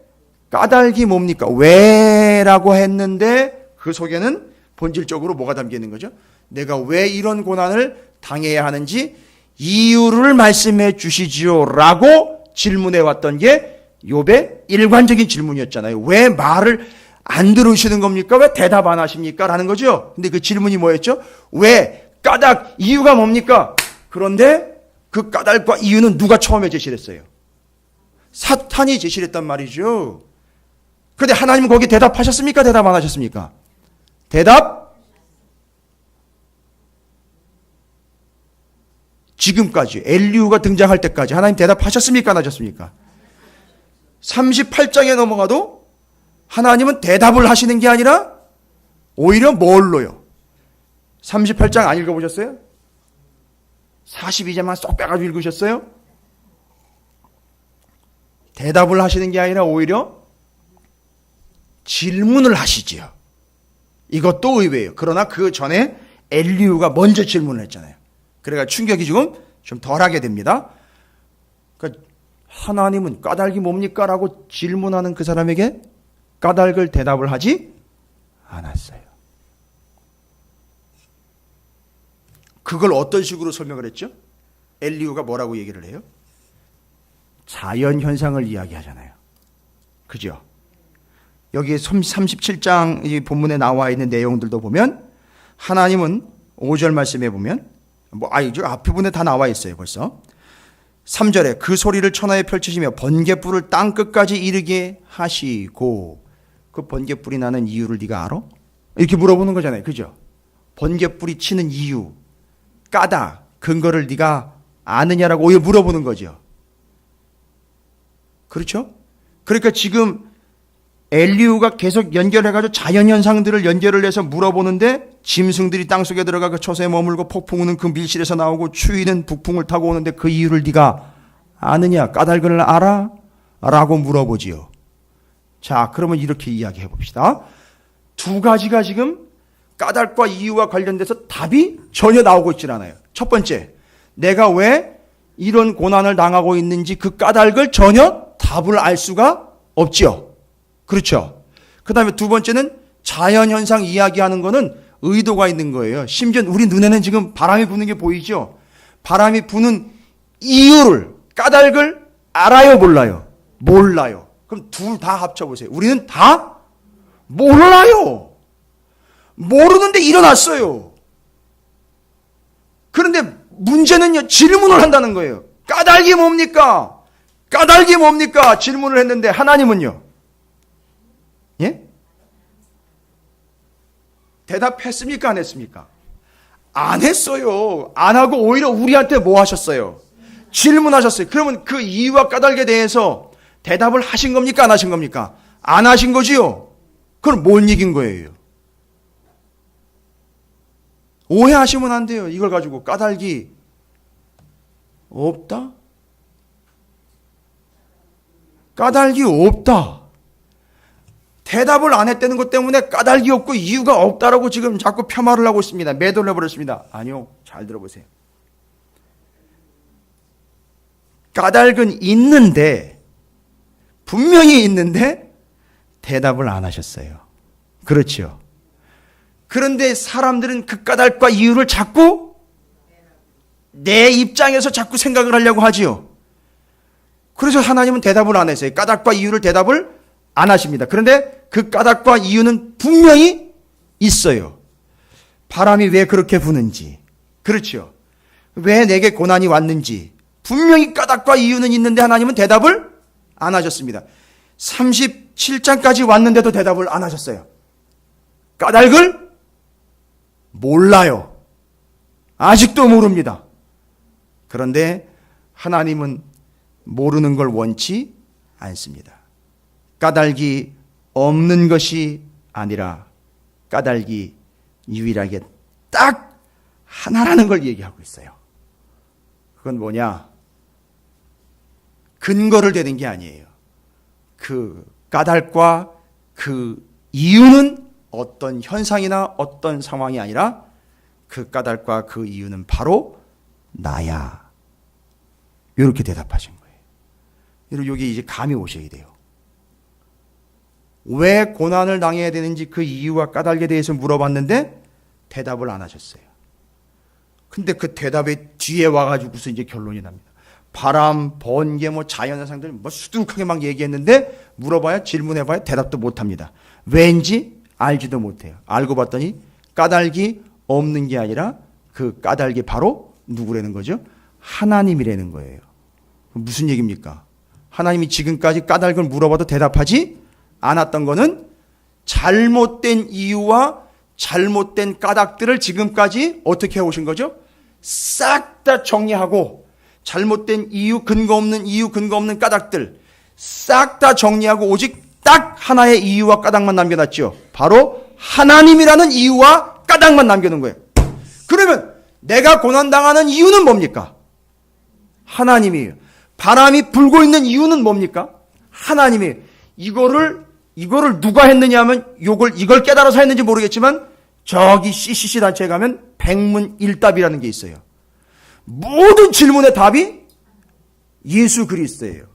까닭이 뭡니까? 왜? 라고 했는데 그 속에는 본질적으로 뭐가 담겨 있는 거죠? 내가 왜 이런 고난을 당해야 하는지 이유를 말씀해 주시지요. 라고 질문해 왔던 게 욥의 일관적인 질문이었잖아요. 왜 말을 안 들으시는 겁니까? 왜 대답 안 하십니까? 라는 거죠. 근데 그 질문이 뭐였죠? 왜? 까닭, 이유가 뭡니까? 그런데 그 까닭과 이유는 누가 처음에 제시를 했어요? 사탄이 제시를 했단 말이죠. 그런데 하나님은 거기 대답하셨습니까? 대답 안 하셨습니까? 대답? 지금까지 엘리후가 등장할 때까지 하나님 대답하셨습니까? 안 하셨습니까? 38장에 넘어가도 하나님은 대답을 하시는 게 아니라 오히려 뭘로요? 38장 안 읽어보셨어요? 42장만 쏙 빼가지고 읽으셨어요? 대답을 하시는 게 아니라 오히려 질문을 하시지요. 이것도 의외예요. 그러나 그 전에 엘리후가 먼저 질문을 했잖아요. 그래가 충격이 지금 좀 덜하게 됩니다. 그러니까 하나님은 까닭이 뭡니까? 라고 질문하는 그 사람에게 까닭을 대답을 하지 않았어요. 그걸 어떤 식으로 설명을 했죠? 엘리후가 뭐라고 얘기를 해요? 자연현상을 이야기하잖아요. 그죠? 여기 37장 이 본문에 나와 있는 내용들도 보면 하나님은 5절 말씀에 보면 앞에 분에 다 나와 있어요. 벌써 3절에 그 소리를 천하에 펼치시며 번개불을 땅 끝까지 이르게 하시고, 그 번개불이 나는 이유를 네가 알아? 이렇게 물어보는 거잖아요. 그죠? 번개불이 치는 이유, 까닭, 근거를 네가 아느냐라고 오히려 물어보는 거죠. 그렇죠? 그러니까 지금 엘리후가 계속 연결해가지고 자연현상들을 연결을 해서 물어보는데, 짐승들이 땅속에 들어가 그 초소에 머물고 폭풍우는 그 밀실에서 나오고 추위는 북풍을 타고 오는데 그 이유를 네가 아느냐? 까닭을 알아? 라고 물어보지요. 자, 그러면 이렇게 이야기해 봅시다. 두 가지가 지금 까닭과 이유와 관련돼서 답이 전혀 나오고 있질 않아요. 첫 번째, 내가 왜 이런 고난을 당하고 있는지 그 까닭을 전혀 답을 알 수가 없지요. 그렇죠? 그 다음에 두 번째는 자연현상 이야기하는 거는 의도가 있는 거예요. 심지어 우리 눈에는 지금 바람이 부는 게 보이죠? 바람이 부는 이유를, 까닭을 알아요, 몰라요? 몰라요. 그럼 둘 다 합쳐보세요. 우리는 다 몰라요. 모르는데 일어났어요. 그런데 문제는요, 질문을 한다는 거예요. 까닭이 뭡니까? 까닭이 뭡니까? 질문을 했는데 하나님은요, 예? 대답했습니까? 안 했습니까? 안 했어요. 안 하고 오히려 우리한테 뭐 하셨어요? 질문하셨어요. 그러면 그 이유와 까닭에 대해서 대답을 하신 겁니까? 안 하신 겁니까? 안 하신 거지요? 그럼 못 이긴 거예요. 오해하시면 안 돼요. 이걸 가지고 까닭이 없다? 까닭이 없다. 대답을 안 했다는 것 때문에 까닭이 없고 이유가 없다라고 지금 자꾸 폄하를 하고 있습니다. 매도를 해버렸습니다. 아니요. 잘 들어보세요. 까닭은 있는데, 분명히 있는데 대답을 안 하셨어요. 그렇죠. 그런데 사람들은 그 까닭과 이유를 자꾸 내 입장에서 자꾸 생각을 하려고 하지요. 그래서 하나님은 대답을 안 했어요. 까닭과 이유를 대답을 안 하십니다. 그런데 그 까닭과 이유는 분명히 있어요. 바람이 왜 그렇게 부는지, 그렇죠. 왜 내게 고난이 왔는지 분명히 까닭과 이유는 있는데 하나님은 대답을 안 하셨습니다. 37장까지 왔는데도 대답을 안 하셨어요. 까닭을 몰라요. 아직도 모릅니다. 그런데 하나님은 모르는 걸 원치 않습니다. 까닭이 없는 것이 아니라 까닭이 유일하게 딱 하나라는 걸 얘기하고 있어요. 그건 뭐냐? 근거를 대는 게 아니에요. 그 까닭과 그 이유는 어떤 현상이나 어떤 상황이 아니라 그 까닭과 그 이유는 바로 나야. 이렇게 대답하신 거예요. 여러분, 여기 이제 감이 오셔야 돼요. 왜 고난을 당해야 되는지 그 이유와 까닭에 대해서 물어봤는데 대답을 안 하셨어요. 근데 그 대답의 뒤에 와가지고서 이제 결론이 납니다. 바람, 번개, 자연현상들 수두룩하게 막 얘기했는데 물어봐야, 질문해봐야 대답도 못합니다. 왜인지 알지도 못해요. 알고 봤더니 까닭이 없는 게 아니라 그 까닭이 바로 누구라는 거죠? 하나님이라는 거예요. 무슨 얘기입니까? 하나님이 지금까지 까닭을 물어봐도 대답하지 않았던 거는 잘못된 이유와 잘못된 까닭들을 지금까지 어떻게 해오신 거죠? 싹 다 정리하고, 잘못된 이유, 근거 없는 까닭들 싹 다 정리하고 오직 딱 하나의 이유와 까닭만 남겨놨죠. 바로 하나님이라는 이유와 까닭만 남겨놓은 거예요. 그러면 내가 고난당하는 이유는 뭡니까? 하나님이에요. 바람이 불고 있는 이유는 뭡니까? 하나님이에요. 이거를 누가 했느냐 하면 이걸 깨달아서 했는지 모르겠지만 저기 CCC 단체에 가면 백문일답이라는 게 있어요. 모든 질문의 답이 예수 그리스도예요.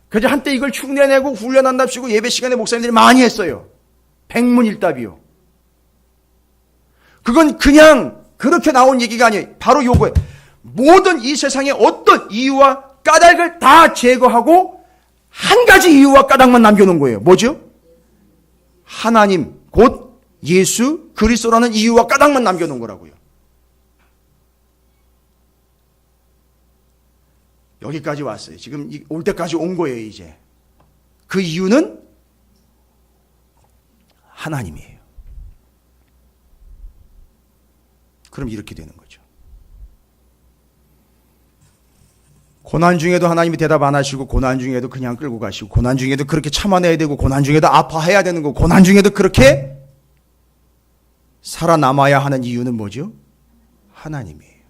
그래서 한때 이걸 흉내내고 훈련한답시고 예배 시간에 목사님들이 많이 했어요. 백문일답이요. 그건 그냥 그렇게 나온 얘기가 아니에요. 바로 요거예요. 모든 이 세상의 어떤 이유와 까닭을 다 제거하고 한 가지 이유와 까닭만 남겨놓은 거예요. 뭐죠? 하나님, 곧 예수 그리스도라는 이유와 까닭만 남겨놓은 거라고요. 여기까지 왔어요. 지금 올 때까지 온 거예요, 이제. 그 이유는 하나님이에요. 그럼 이렇게 되는 거죠. 고난 중에도 하나님이 대답 안 하시고, 고난 중에도 그냥 끌고 가시고, 고난 중에도 그렇게 참아내야 되고, 고난 중에도 아파해야 되는 거, 고난 중에도 그렇게 살아남아야 하는 이유는 뭐죠? 하나님이에요.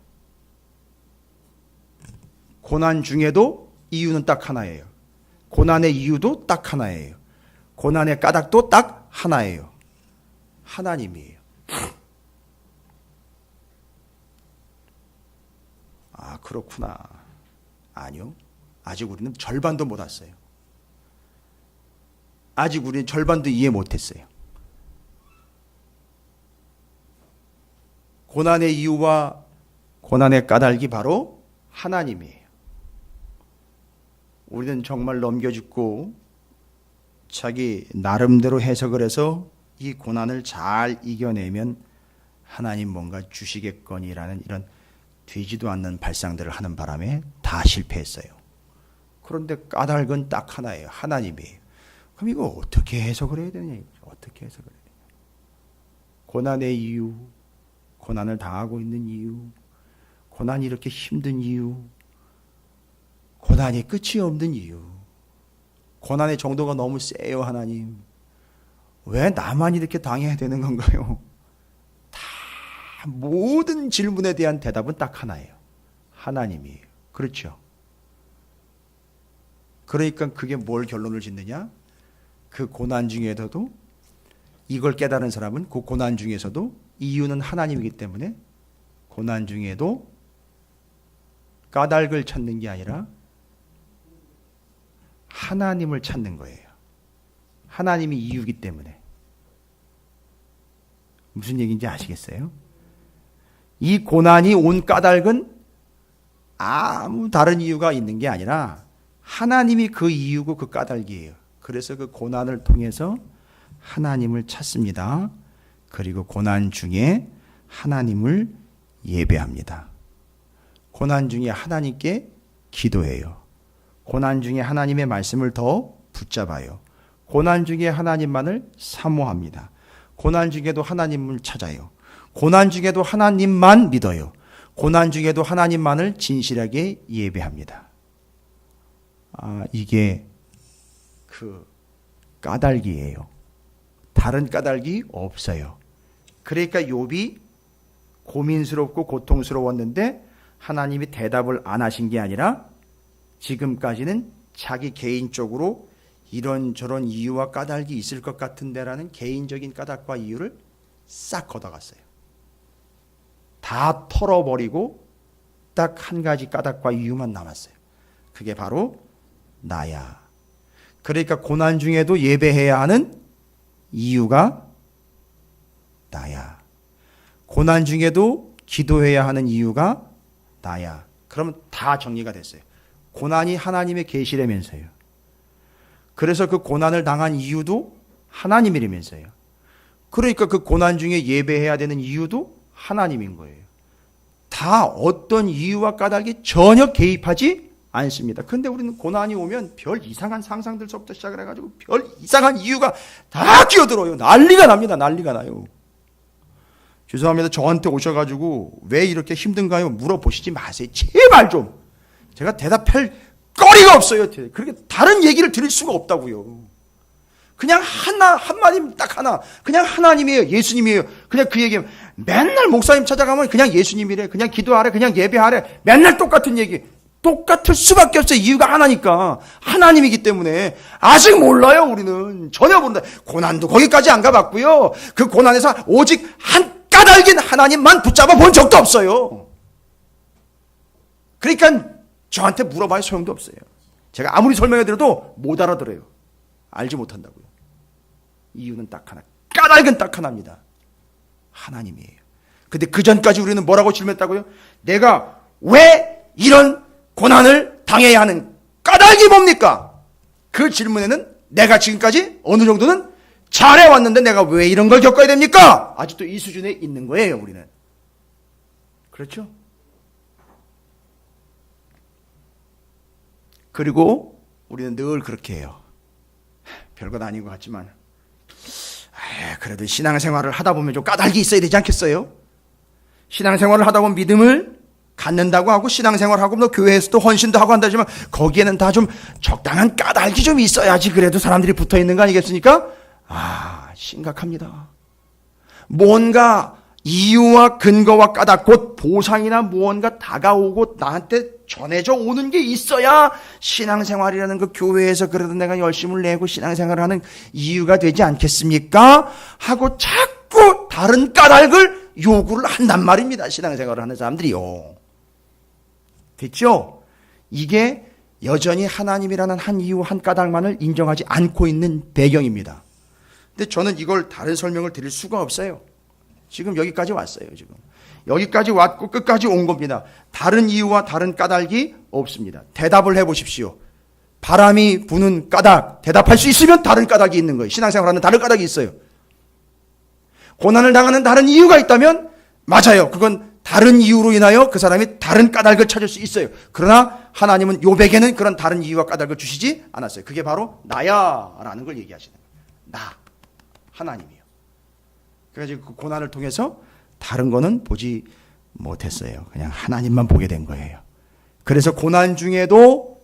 고난 중에도 이유는 딱 하나예요. 고난의 이유도 딱 하나예요. 고난의 까닭도 딱 하나예요. 하나님이에요. 아, 그렇구나. 아니요. 아직 우리는 절반도 못 왔어요. 아직 우리는 절반도 이해 못했어요. 고난의 이유와 고난의 까닭이 바로 하나님이에요. 우리는 정말 넘겨짚고 자기 나름대로 해석을 해서 이 고난을 잘 이겨내면 하나님 뭔가 주시겠거니라는 이런 되지도 않는 발상들을 하는 바람에 다 실패했어요. 그런데 까닭은 딱 하나예요. 하나님이에요. 그럼 이거 어떻게 해석을 해야 되냐? 어떻게 해석을 해야 되냐? 고난의 이유, 고난을 당하고 있는 이유, 고난이 이렇게 힘든 이유, 고난이 끝이 없는 이유, 고난의 정도가 너무 세요. 하나님, 왜 나만 이렇게 당해야 되는 건가요? 다 모든 질문에 대한 대답은 딱 하나예요. 하나님이에요. 그렇죠? 그러니까 그게 뭘 결론을 짓느냐? 그 고난 중에서도, 이걸 깨달은 사람은 그 고난 중에서도 이유는 하나님이기 때문에 고난 중에도 까닭을 찾는 게 아니라 하나님을 찾는 거예요. 하나님이 이유이기 때문에. 무슨 얘기인지 아시겠어요? 이 고난이 온 까닭은 아무 다른 이유가 있는 게 아니라 하나님이 그 이유고 그 까닭이에요. 그래서 그 고난을 통해서 하나님을 찾습니다. 그리고 고난 중에 하나님을 예배합니다. 고난 중에 하나님께 기도해요. 고난 중에 하나님의 말씀을 더 붙잡아요. 고난 중에 하나님만을 사모합니다. 고난 중에도 하나님을 찾아요. 고난 중에도 하나님만 믿어요. 고난 중에도 하나님만을 진실하게 예배합니다. 이게 그 까닭이에요. 다른 까닭이 없어요. 그러니까 욥이 고민스럽고 고통스러웠는데 하나님이 대답을 안 하신 게 아니라 지금까지는 자기 개인적으로 이런저런 이유와 까닭이 있을 것 같은데라는 개인적인 까닭과 이유를 싹 걷어갔어요. 다 털어버리고 딱 한 가지 까닭과 이유만 남았어요. 그게 바로 나야. 그러니까 고난 중에도 예배해야 하는 이유가 나야. 고난 중에도 기도해야 하는 이유가 나야. 그러면 다 정리가 됐어요. 고난이 하나님의 계시라면서요. 그래서 그 고난을 당한 이유도 하나님이라면서요. 그러니까 그 고난 중에 예배해야 되는 이유도 하나님인 거예요. 다 어떤 이유와 까닭이 전혀 개입하지 않습니다. 그런데 우리는 고난이 오면 별 이상한 상상들서부터 시작을 해가지고 별 이상한 이유가 다 끼어들어요. 난리가 납니다. 난리가 나요. 죄송합니다. 저한테 오셔가지고 왜 이렇게 힘든가요? 물어보시지 마세요. 제발 좀. 제가 대답할 거리가 없어요. 그렇게 다른 얘기를 드릴 수가 없다고요. 그냥 한마디 딱 하나. 그냥 하나님이에요. 예수님이에요. 그냥 그 얘기하면 맨날 목사님 찾아가면 그냥 예수님이래. 그냥 기도하래. 그냥 예배하래. 맨날 똑같은 얘기. 똑같을 수밖에 없어요. 이유가 하나니까. 하나님이기 때문에. 아직 몰라요. 우리는. 전혀 모른다. 고난도 거기까지 안 가봤고요. 그 고난에서 오직 한 까닭인 하나님만 붙잡아 본 적도 없어요. 그러니까 저한테 물어봐야 소용도 없어요. 제가 아무리 설명해 드려도 못 알아들어요. 알지 못한다고요. 이유는 딱 하나. 까닭은 딱 하나입니다. 하나님이에요. 근데 그 전까지 우리는 뭐라고 질문했다고요? 내가 왜 이런 고난을 당해야 하는 까닭이 뭡니까? 그 질문에는 내가 지금까지 어느 정도는 잘해왔는데 내가 왜 이런 걸 겪어야 됩니까? 아직도 이 수준에 있는 거예요, 우리는. 그렇죠? 그리고 우리는 늘 그렇게 해요. 별것 아닌 것 같지만 그래도 신앙생활을 하다 보면 좀 까닭이 있어야 되지 않겠어요? 신앙생활을 하다 보면 믿음을 갖는다고 하고 신앙생활하고 뭐 교회에서도 헌신도 하고 한다지만 거기에는 다 좀 적당한 까닭이 좀 있어야지 그래도 사람들이 붙어있는 거 아니겠습니까? 심각합니다. 뭔가 이유와 근거와 까닭 곧 보상이나 무언가 다가오고 나한테 전해져 오는 게 있어야 신앙생활이라는 그 교회에서 그래도 내가 열심을 내고 신앙생활을 하는 이유가 되지 않겠습니까? 하고 자꾸 다른 까닭을 요구를 한단 말입니다. 신앙생활을 하는 사람들이요. 됐죠? 이게 여전히 하나님이라는 한 이유 한 까닭만을 인정하지 않고 있는 배경입니다. 근데 저는 이걸 다른 설명을 드릴 수가 없어요. 지금 여기까지 왔어요. 지금 여기까지 왔고 끝까지 온 겁니다. 다른 이유와 다른 까닭이 없습니다. 대답을 해보십시오. 바람이 부는 까닭 대답할 수 있으면 다른 까닭이 있는 거예요. 신앙생활하는 다른 까닭이 있어요. 고난을 당하는 다른 이유가 있다면 맞아요. 그건 다른 이유로 인하여 그 사람이 다른 까닭을 찾을 수 있어요. 그러나 하나님은 욥에게는 그런 다른 이유와 까닭을 주시지 않았어요. 그게 바로 나야라는 걸 얘기하시는 거예요. 나, 하나님이요. 그래서 그 고난을 통해서 다른 거는 보지 못했어요. 그냥 하나님만 보게 된 거예요. 그래서 고난 중에도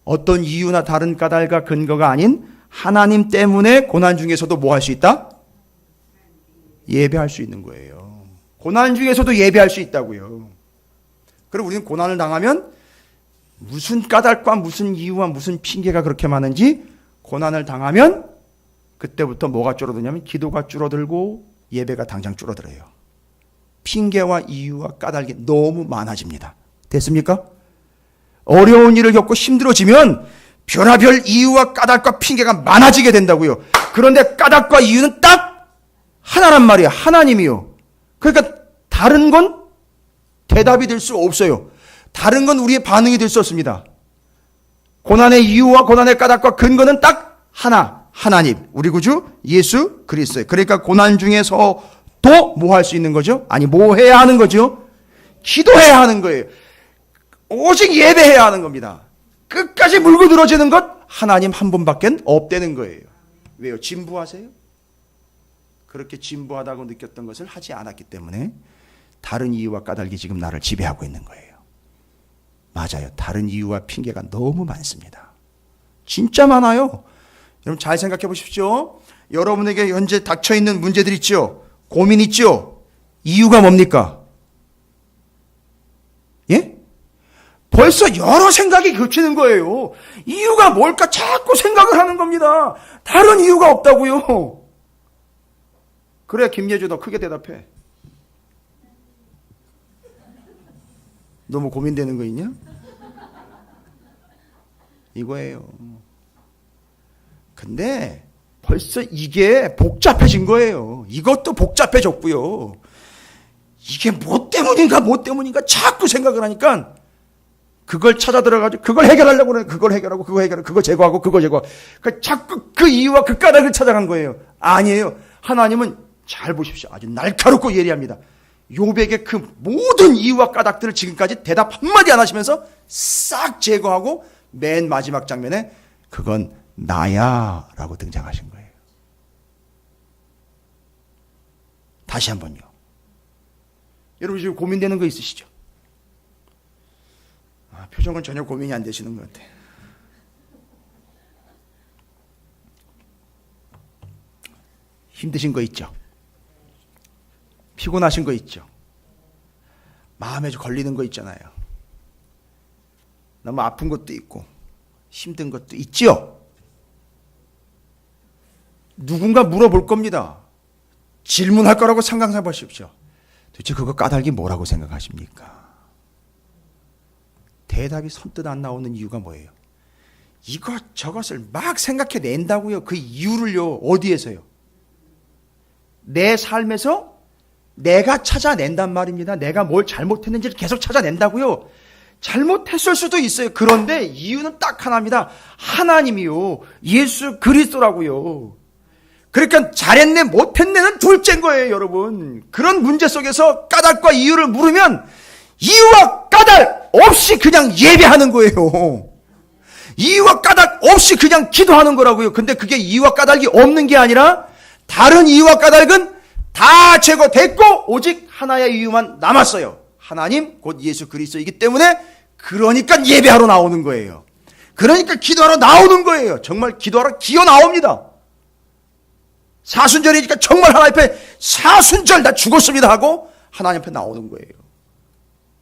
어떤 이유나 다른 까닭과 근거가 아닌 하나님 때문에 고난 중에서도 뭐 할 수 있다? 예배할 수 있는 거예요. 고난 중에서도 예배할 수 있다고요. 그리고 우리는 고난을 당하면 무슨 까닭과 무슨 이유와 무슨 핑계가 그렇게 많은지 고난을 당하면 그때부터 뭐가 줄어드냐면 기도가 줄어들고 예배가 당장 줄어들어요. 핑계와 이유와 까닭이 너무 많아집니다. 됐습니까? 어려운 일을 겪고 힘들어지면 별하별 이유와 까닭과 핑계가 많아지게 된다고요. 그런데 까닭과 이유는 딱 하나란 말이야. 하나님이요. 그러니까 다른 건 대답이 될 수 없어요. 다른 건 우리의 반응이 될 수 없습니다. 고난의 이유와 고난의 까닭과 근거는 딱 하나, 하나님, 우리 구주 예수 그리스도예요. 그러니까 고난 중에서도 뭐 할 수 있는 거죠? 아니, 뭐 해야 하는 거죠? 기도해야 하는 거예요. 오직 예배해야 하는 겁니다. 끝까지 물고 늘어지는 것 하나님 한 분밖에 없다는 거예요. 왜요? 진부하세요? 그렇게 진부하다고 느꼈던 것을 하지 않았기 때문에 다른 이유와 까닭이 지금 나를 지배하고 있는 거예요. 맞아요. 다른 이유와 핑계가 너무 많습니다. 진짜 많아요. 여러분 잘 생각해 보십시오. 여러분에게 현재 닥쳐있는 문제들 있죠? 고민 있죠? 이유가 뭡니까? 예? 벌써 여러 생각이 겹치는 거예요. 이유가 뭘까 자꾸 생각을 하는 겁니다. 다른 이유가 없다고요. 그래, 김예주 너 크게 대답해. 너무 고민되는 거 있냐? 이거예요. 근데 벌써 이게 복잡해진 거예요. 이것도 복잡해졌고요. 이게 뭐 때문인가 자꾸 생각을 하니까 그걸 찾아 들어가지고 그걸 해결하려고 그래. 그걸 해결하고 그거 해결하고 그거 제거하고 그거 제거하고 자꾸 그 이유와 그 까닭을 찾아간 거예요. 아니에요. 하나님은 잘 보십시오. 아주 날카롭고 예리합니다. 욥에게 그 모든 이유와 까닭들을 지금까지 대답 한마디 안 하시면서 싹 제거하고 맨 마지막 장면에 그건 나야 라고 등장하신 거예요. 다시 한번요. 여러분 지금 고민되는 거 있으시죠? 표정은 전혀 고민이 안 되시는 것 같아요. 힘드신 거 있죠? 피곤하신 거 있죠? 마음에 걸리는 거 있잖아요. 너무 아픈 것도 있고 힘든 것도 있죠? 누군가 물어볼 겁니다. 질문할 거라고 상상해 보십시오. 도대체 그거 까닭이 뭐라고 생각하십니까? 대답이 선뜻 안 나오는 이유가 뭐예요? 이것 저것을 막 생각해 낸다고요. 그 이유를요. 어디에서요? 내 삶에서 내가 찾아낸단 말입니다. 내가 뭘 잘못했는지를 계속 찾아낸다고요. 잘못했을 수도 있어요. 그런데 이유는 딱 하나입니다. 하나님이요. 예수 그리스도라고요. 그러니까 잘했네 못했네는 둘째인 거예요, 여러분. 그런 문제 속에서 까닭과 이유를 물으면 이유와 까닭 없이 그냥 예배하는 거예요. 이유와 까닭 없이 그냥 기도하는 거라고요. 근데 그게 이유와 까닭이 없는 게 아니라 다른 이유와 까닭은 다 제거됐고 오직 하나의 이유만 남았어요. 하나님 곧 예수 그리스도이기 때문에 그러니까 예배하러 나오는 거예요. 그러니까 기도하러 나오는 거예요. 정말 기도하러 기어 나옵니다. 사순절이니까 정말 하나님 앞에 사순절 나 죽었습니다 하고 하나님 앞에 나오는 거예요.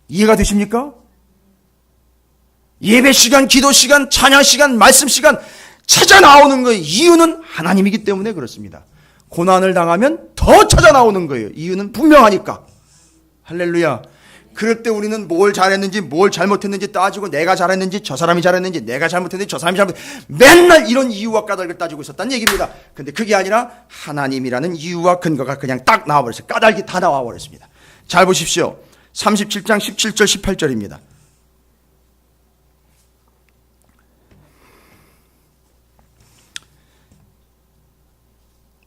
이해가 되십니까? 예배 시간, 기도 시간, 찬양 시간, 말씀 시간 찾아 나오는 거예요. 이유는 하나님이기 때문에 그렇습니다. 고난을 당하면 더 찾아 나오는 거예요. 이유는 분명하니까. 할렐루야. 그럴 때 우리는 뭘 잘했는지 뭘 잘못했는지 따지고 내가 잘했는지 저 사람이 잘했는지 내가 잘못했는지 저 사람이 잘못했는지 맨날 이런 이유와 까닭을 따지고 있었다는 얘기입니다. 근데 그게 아니라 하나님이라는 이유와 근거가 그냥 딱 나와버렸어요. 까닭이 다 나와버렸습니다. 잘 보십시오. 37장 17절 18절입니다.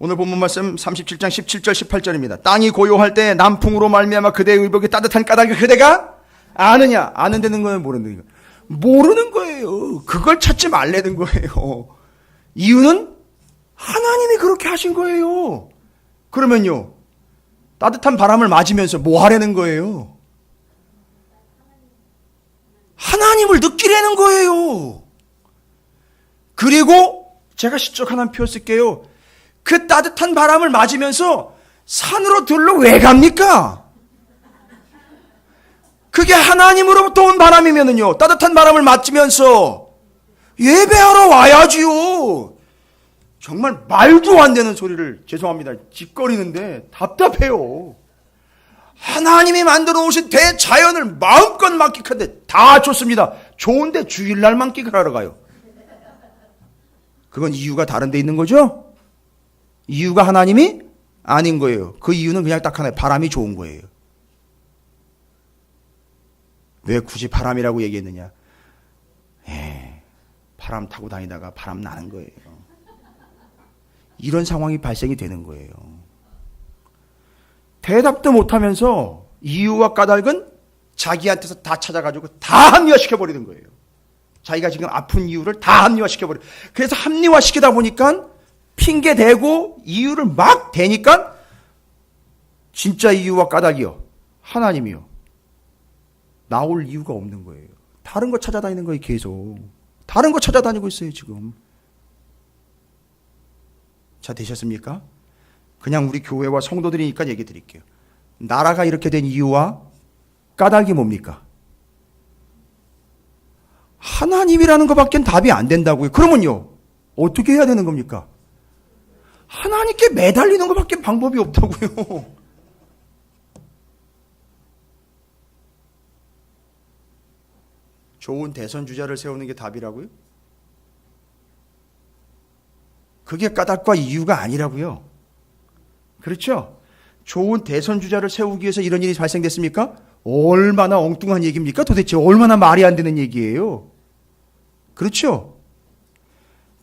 오늘 본문 말씀 37장 17절 18절입니다. 땅이 고요할 때 남풍으로 말미암아 그대의 의복이 따뜻한 까닭을 그대가 아느냐? 아는다는 거예요, 모르는 거예요? 모르는 거예요. 그걸 찾지 말라는 거예요. 이유는 하나님이 그렇게 하신 거예요. 그러면요, 따뜻한 바람을 맞으면서 뭐 하라는 거예요? 하나님을 느끼라는 거예요. 그리고 제가 시적 하나 표 쓸게요. 그 따뜻한 바람을 맞으면서 산으로 들러 왜 갑니까? 그게 하나님으로부터 온 바람이면은요, 따뜻한 바람을 맞으면서 예배하러 와야지요. 정말 말도 안 되는 소리를, 죄송합니다, 짓거리는데 답답해요. 하나님이 만들어 오신 대자연을 마음껏 만끽하는데 다 좋습니다. 좋은데 주일날 만끽을 하러 가요. 그건 이유가 다른 데 있는 거죠? 이유가 하나님이 아닌 거예요. 그 이유는 그냥 딱 하나예요. 바람이 좋은 거예요. 왜 굳이 바람이라고 얘기했느냐? 바람 타고 다니다가 바람 나는 거예요. 이런 상황이 발생이 되는 거예요. 대답도 못하면서 이유와 까닭은 자기한테서 다 찾아가지고 다 합리화시켜버리는 거예요. 자기가 지금 아픈 이유를 다 합리화시켜버려요. 그래서 합리화시키다 보니까 핑계 대고 이유를 막 대니까 진짜 이유와 까닭이요, 하나님이요, 나올 이유가 없는 거예요. 다른 거 찾아다니는 거예요. 계속 다른 거 찾아다니고 있어요 지금. 자, 되셨습니까? 그냥 우리 교회와 성도들이니까 얘기 드릴게요. 나라가 이렇게 된 이유와 까닭이 뭡니까? 하나님이라는 것밖에 답이 안 된다고요. 그러면요, 어떻게 해야 되는 겁니까? 하나님께 매달리는 것밖에 방법이 없다고요. 좋은 대선 주자를 세우는 게 답이라고요? 그게 까닭과 이유가 아니라고요. 그렇죠? 좋은 대선 주자를 세우기 위해서 이런 일이 발생됐습니까? 얼마나 엉뚱한 얘기입니까? 도대체 얼마나 말이 안 되는 얘기예요. 그렇죠?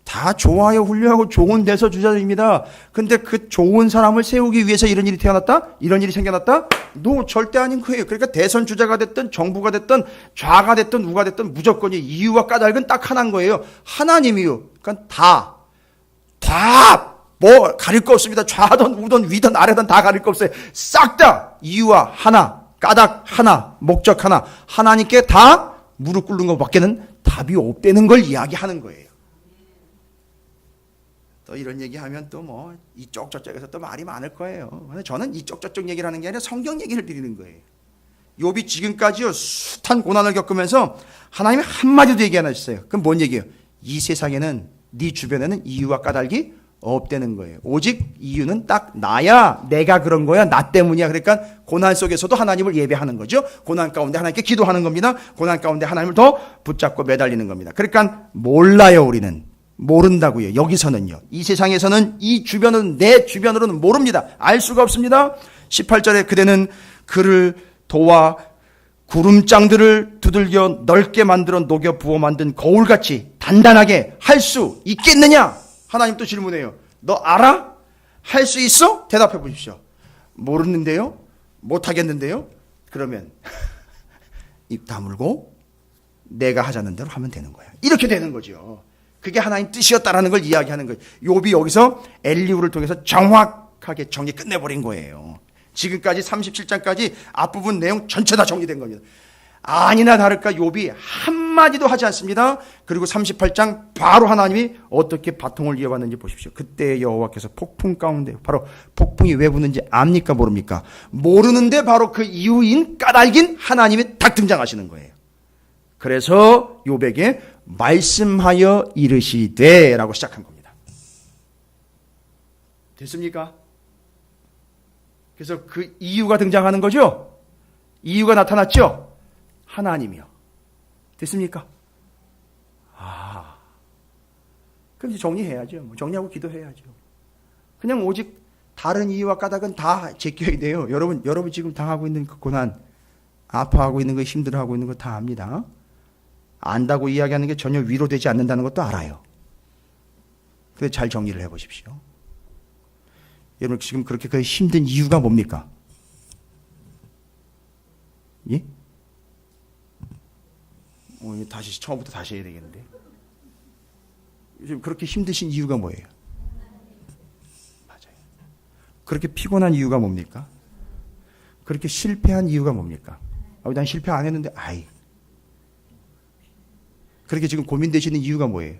다 좋아요, 훌륭하고 좋은 대선 주자들입니다. 근데 그 좋은 사람을 세우기 위해서 이런 일이 태어났다? 이런 일이 생겨났다? 노, 절대 아닌 거예요. 그러니까 대선 주자가 됐든 정부가 됐든 좌가 됐든 우가 됐든 무조건 이유와 까닭은 딱 하나인 거예요. 하나님이요. 그러니까 뭐 가릴 거 없습니다. 좌든 우든 위든 아래든 다 가릴 거 없어요. 싹 다 이유와 하나, 까닭 하나, 목적 하나, 하나님께 다 무릎 꿇는 것밖에는 답이 없다는 걸 이야기하는 거예요. 또 이런 얘기하면 또 뭐 이쪽 저쪽에서 또 말이 많을 거예요. 근데 저는 이쪽 저쪽 얘기를 하는 게 아니라 성경 얘기를 드리는 거예요. 욥이 지금까지요 숱한 고난을 겪으면서 하나님이 한마디도 얘기 안 하셨어요. 그럼 뭔 얘기예요? 이 세상에는, 네 주변에는 이유와 까닭이 없다는 거예요. 오직 이유는 딱 나야, 내가 그런 거야, 나 때문이야. 그러니까 고난 속에서도 하나님을 예배하는 거죠. 고난 가운데 하나님께 기도하는 겁니다. 고난 가운데 하나님을 더 붙잡고 매달리는 겁니다. 그러니까 몰라요. 우리는 모른다고요. 여기서는요, 이 세상에서는, 이 주변은, 내 주변으로는 모릅니다. 알 수가 없습니다. 18절에 그대는 그를 도와 구름장들을 두들겨 넓게 만들어 녹여 부어 만든 거울같이 단단하게 할 수 있겠느냐? 하나님 또 질문해요. 너 알아? 할 수 있어? 대답해 보십시오. 모르는데요? 못하겠는데요? 그러면 입 다물고 내가 하자는 대로 하면 되는 거야. 이렇게 되는 거죠. 그게 하나님 뜻이었다라는 걸 이야기하는 거예요. 욥이 여기서 엘리후를 통해서 정확하게 정리 끝내버린 거예요. 지금까지 37장까지 앞부분 내용 전체 다 정리된 겁니다. 아니나 다를까 욥이 한마디도 하지 않습니다. 그리고 38장 바로 하나님이 어떻게 바통을 이어받는지 보십시오. 그때 여호와께서 폭풍 가운데, 바로 폭풍이 왜 부는지 압니까 모릅니까? 모르는데 바로 그 이유인 까닭인 하나님이 딱 등장하시는 거예요. 그래서 욥에게 말씀하여 이르시되 라고 시작한 겁니다. 됐습니까? 그래서 그 이유가 등장하는 거죠. 이유가 나타났죠. 하나님이요. 됐습니까? 그럼 이제 정리해야죠. 정리하고 기도해야죠. 그냥 오직 다른 이유와 까닭은 다 제껴야 돼요. 여러분 지금 당하고 있는 그 고난, 아파하고 있는 거, 힘들어하고 있는 거 다 압니다. 안다고 이야기하는 게 전혀 위로되지 않는다는 것도 알아요. 그래서 잘 정리를 해보십시오. 여러분 지금 그렇게 그 힘든 이유가 뭡니까? 예? 다시 처음부터 다시 해야 되겠는데. 요즘 그렇게 힘드신 이유가 뭐예요? 맞아요. 그렇게 피곤한 이유가 뭡니까? 그렇게 실패한 이유가 뭡니까? 난 실패 안 했는데, 그렇게 지금 고민되시는 이유가 뭐예요?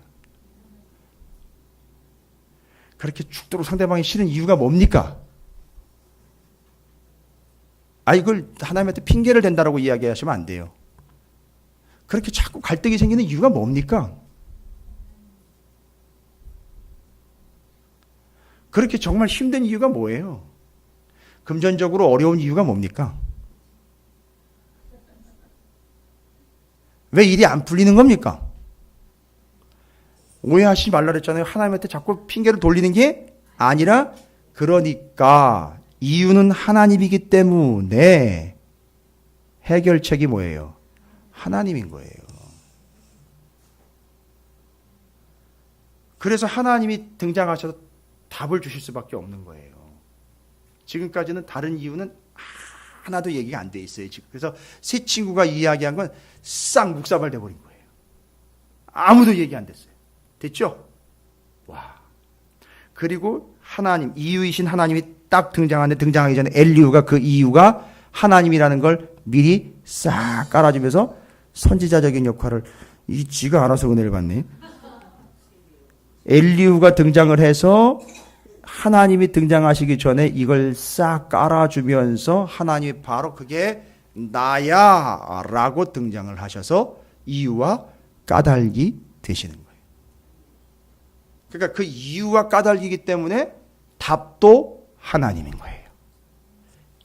그렇게 죽도록 상대방이 싫은 이유가 뭡니까? 이걸 하나님한테 핑계를 댄다라고 이야기하시면 안 돼요. 그렇게 자꾸 갈등이 생기는 이유가 뭡니까? 그렇게 정말 힘든 이유가 뭐예요? 금전적으로 어려운 이유가 뭡니까? 왜 일이 안 풀리는 겁니까? 오해하시지 말라 그랬잖아요. 하나님한테 자꾸 핑계를 돌리는 게 아니라, 그러니까 이유는 하나님이기 때문에 해결책이 뭐예요? 하나님인 거예요. 그래서 하나님이 등장하셔서 답을 주실 수밖에 없는 거예요. 지금까지는 다른 이유는 하나도 얘기가 안 돼 있어요. 그래서 세 친구가 이야기한 건 싹 묵사발 돼버린 거예요. 아무도 얘기 안 됐어요. 됐죠? 와. 그리고 하나님, 이유이신 하나님이 딱 등장하는데, 등장하기 전에 엘리후가 그 이유가 하나님이라는 걸 미리 싹 깔아주면서 선지자적인 역할을, 지가 알아서 은혜를 받네. 엘리후가 등장을 해서 하나님이 등장하시기 전에 이걸 싹 깔아주면서 하나님이 바로 그게 나야 라고 등장을 하셔서 이유와 까닭이 되시는 거예요. 그러니까 그 이유와 까닭이기 때문에 답도 하나님인 거예요.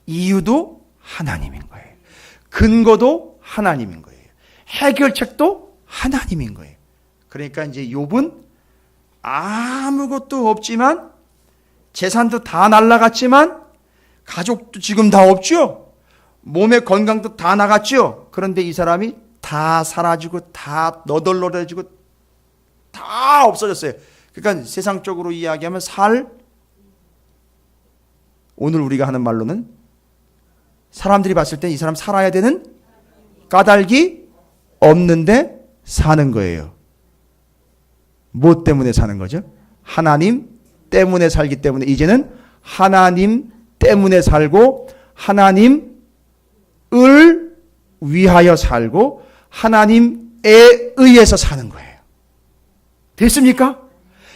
이유도 하나님인 거예요. 근거도 하나님인 거예요. 해결책도 하나님인 거예요. 그러니까 이제 욥은 아무것도 없지만, 재산도 다 날라갔지만, 가족도 지금 다 없죠? 몸의 건강도 다 나갔죠? 그런데 이 사람이 다 사라지고, 다 너덜너덜해지고, 다 없어졌어요. 그러니까 세상적으로 이야기하면 오늘 우리가 하는 말로는 사람들이 봤을 때 이 사람 살아야 되는 까닭이 없는데 사는 거예요. 뭐 때문에 사는 거죠? 하나님 때문에 살기 때문에 이제는 하나님 때문에 살고, 하나님을 위하여 살고, 하나님에 의해서 사는 거예요. 됐습니까?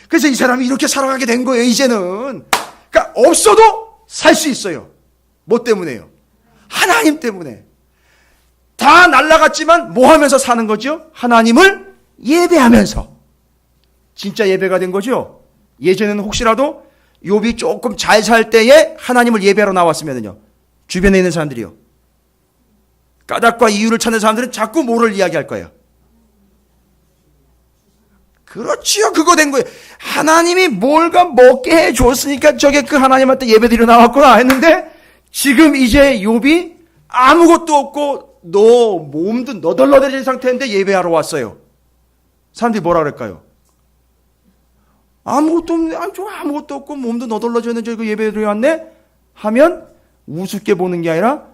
그래서 이 사람이 이렇게 살아가게 된 거예요, 이제는. 그러니까 없어도 살 수 있어요. 뭐 때문에요? 하나님 때문에. 다 날아갔지만 뭐 하면서 사는 거죠? 하나님을 예배하면서. 진짜 예배가 된 거죠? 예전에는 혹시라도 욥이 조금 잘 살 때에 하나님을 예배하러 나왔으면요, 주변에 있는 사람들이요, 까닭과 이유를 찾는 사람들은 자꾸 뭐를 이야기할 거예요? 그렇지요. 그거 된 거예요. 하나님이 뭘가 먹게 해줬으니까 저게 그 하나님한테 예배드리러 나왔구나 했는데, 지금 이제 욥이 아무것도 없고 너 몸도 너덜너덜해진 상태인데 예배하러 왔어요. 사람들이 뭐라 그럴까요? 아무것도 없네. 저 아무것도 없고 몸도 너덜너져있는데 저거 예배드리러 왔네? 하면 우습게 보는 게 아니라,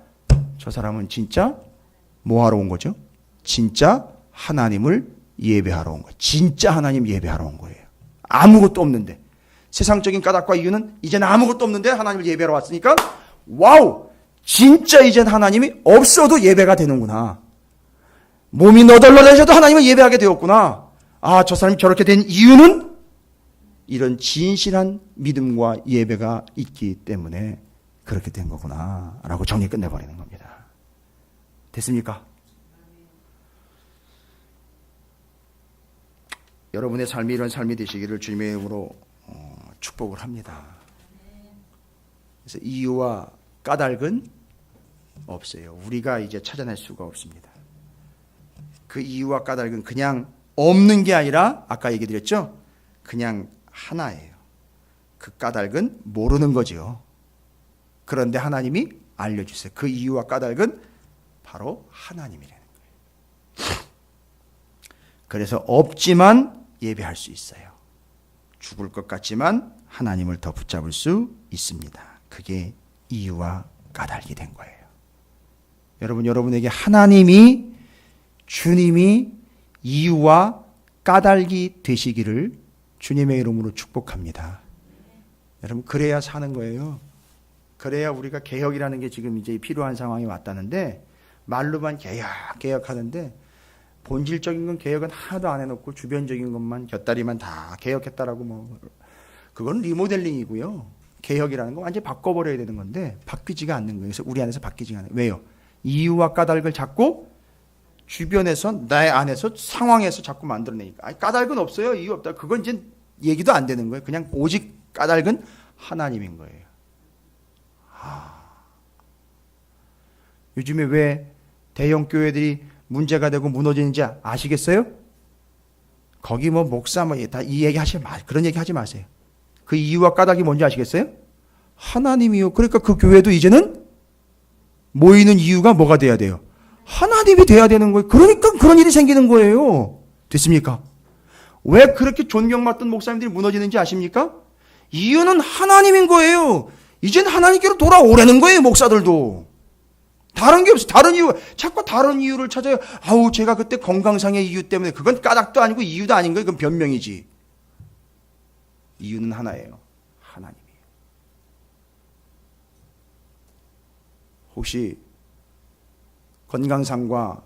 저 사람은 진짜 뭐 하러 온 거죠? 진짜 하나님을 예배하러 온 거예요. 진짜 하나님 예배하러 온 거예요. 아무것도 없는데. 세상적인 까닭과 이유는 이제는 아무것도 없는데 하나님을 예배하러 왔으니까, 와우! 진짜 이젠 하나님이 없어도 예배가 되는구나. 몸이 너덜너덜해져도 하나님을 예배하게 되었구나. 저 사람이 저렇게 된 이유는 이런 진실한 믿음과 예배가 있기 때문에 그렇게 된 거구나 라고 정리 끝내버리는 겁니다. 됐습니까? 여러분의 삶이 이런 삶이 되시기를 주님의 이름으로 축복을 합니다. 그래서 이유와 까닭은 없어요. 우리가 이제 찾아낼 수가 없습니다. 그 이유와 까닭은 그냥 없는 게 아니라, 아까 얘기 드렸죠? 그냥 하나예요. 그 까닭은 모르는 거죠. 그런데 하나님이 알려주세요. 그 이유와 까닭은 바로 하나님이라는 거예요. 그래서 없지만 예배할 수 있어요. 죽을 것 같지만 하나님을 더 붙잡을 수 있습니다. 그게 이유와 까닭이 된 거예요. 여러분에게 하나님이, 주님이 이유와 까닭이 되시기를 주님의 이름으로 축복합니다. 여러분, 그래야 사는 거예요. 그래야 우리가 개혁이라는 게 지금 이제 필요한 상황이 왔다는데, 말로만 개혁하는데 본질적인 건 개혁은 하나도 안 해놓고 주변적인 것만 곁다리만 다 개혁했다라고 그건 리모델링이고요. 개혁이라는 건 완전히 바꿔버려야 되는 건데 바뀌지가 않는 거예요. 그래서 우리 안에서 바뀌지가 않아요. 왜요? 이유와 까닭을 자꾸 주변에서, 나의 안에서, 상황에서 자꾸 만들어내니까. 까닭은 없어요. 이유 없다. 그건 이제 얘기도 안 되는 거예요. 그냥 오직 까닭은 하나님인 거예요. 요즘에 왜 대형 교회들이 문제가 되고 무너지는지 아시겠어요? 거기 목사 다 이 얘기 하지 마. 그런 얘기 하지 마세요. 그 이유와 까닭이 뭔지 아시겠어요? 하나님이요. 그러니까 그 교회도 이제는 모이는 이유가 뭐가 돼야 돼요? 하나님이 돼야 되는 거예요. 그러니까 그런 일이 생기는 거예요. 됐습니까? 왜 그렇게 존경받던 목사님들이 무너지는지 아십니까? 이유는 하나님인 거예요. 이젠 하나님께로 돌아오라는 거예요, 목사들도. 다른 게 없어요. 다른 이유, 자꾸 다른 이유를 찾아요. 제가 그때 건강상의 이유 때문에. 그건 까닭도 아니고 이유도 아닌 거예요. 그건 변명이지. 이유는 하나예요. 하나님이에요. 혹시 건강상과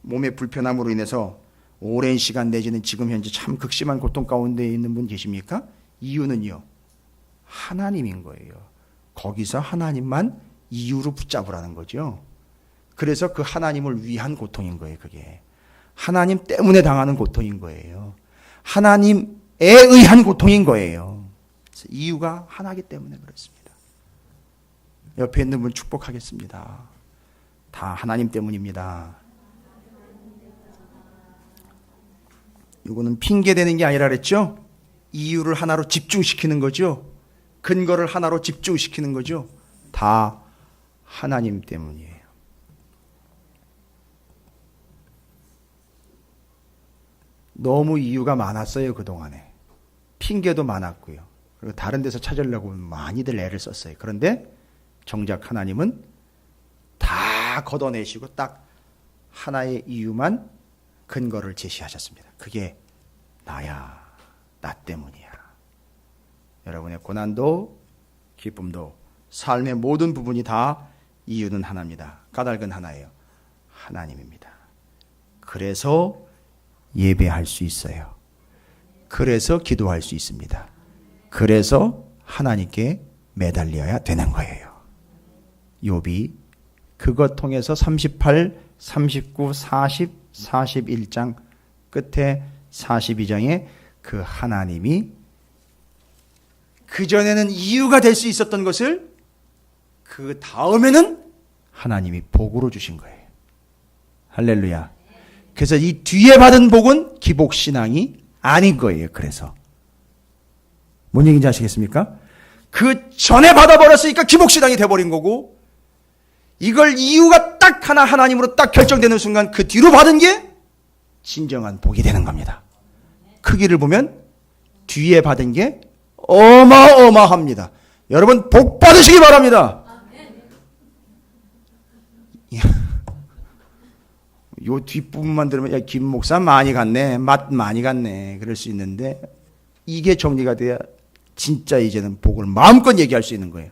몸의 불편함으로 인해서 오랜 시간 내지는 지금 현재 참 극심한 고통 가운데 있는 분 계십니까? 이유는요, 하나님인 거예요. 거기서 하나님만 이유로 붙잡으라는 거죠. 그래서 그 하나님을 위한 고통인 거예요. 그게 하나님 때문에 당하는 고통인 거예요. 하나님에 의한 고통인 거예요. 그래서 이유가 하나이기 때문에 그렇습니다. 옆에 있는 분 축복하겠습니다. 다 하나님 때문입니다. 이거는 핑계대는 게 아니라 그랬죠. 이유를 하나로 집중시키는 거죠. 근거를 하나로 집중시키는 거죠. 다 하나님 때문이에요. 너무 이유가 많았어요. 그동안에 핑계도 많았고요. 그리고 다른 데서 찾으려고 많이들 애를 썼어요. 그런데 정작 하나님은 다 걷어내시고 딱 하나의 이유만 근거를 제시하셨습니다. 그게 나야, 나 때문이야. 여러분의 고난도 기쁨도 삶의 모든 부분이 다 이유는 하나입니다. 까닭은 하나예요. 하나님입니다. 그래서 예배할 수 있어요. 그래서 기도할 수 있습니다. 그래서 하나님께 매달려야 되는 거예요. 욥이 그것 통해서 38, 39, 40, 41장 끝에 42장에 그 하나님이 그전에는 이유가 될 수 있었던 것을 그 다음에는 하나님이 복으로 주신 거예요. 할렐루야. 그래서 이 뒤에 받은 복은 기복신앙이 아닌 거예요. 그래서 뭔 얘기인지 아시겠습니까? 그 전에 받아버렸으니까 기복신앙이 돼버린 거고, 이걸 이유가 딱 하나 하나님으로 딱 결정되는 순간 그 뒤로 받은 게 진정한 복이 되는 겁니다. 크기를 보면 뒤에 받은 게 어마어마합니다. 여러분 복 받으시기 바랍니다. 요 뒷부분만 들으면 야, 김 목사 많이 갔네, 맛 많이 갔네 그럴 수 있는데, 이게 정리가 돼야 진짜 이제는 복을 마음껏 얘기할 수 있는 거예요.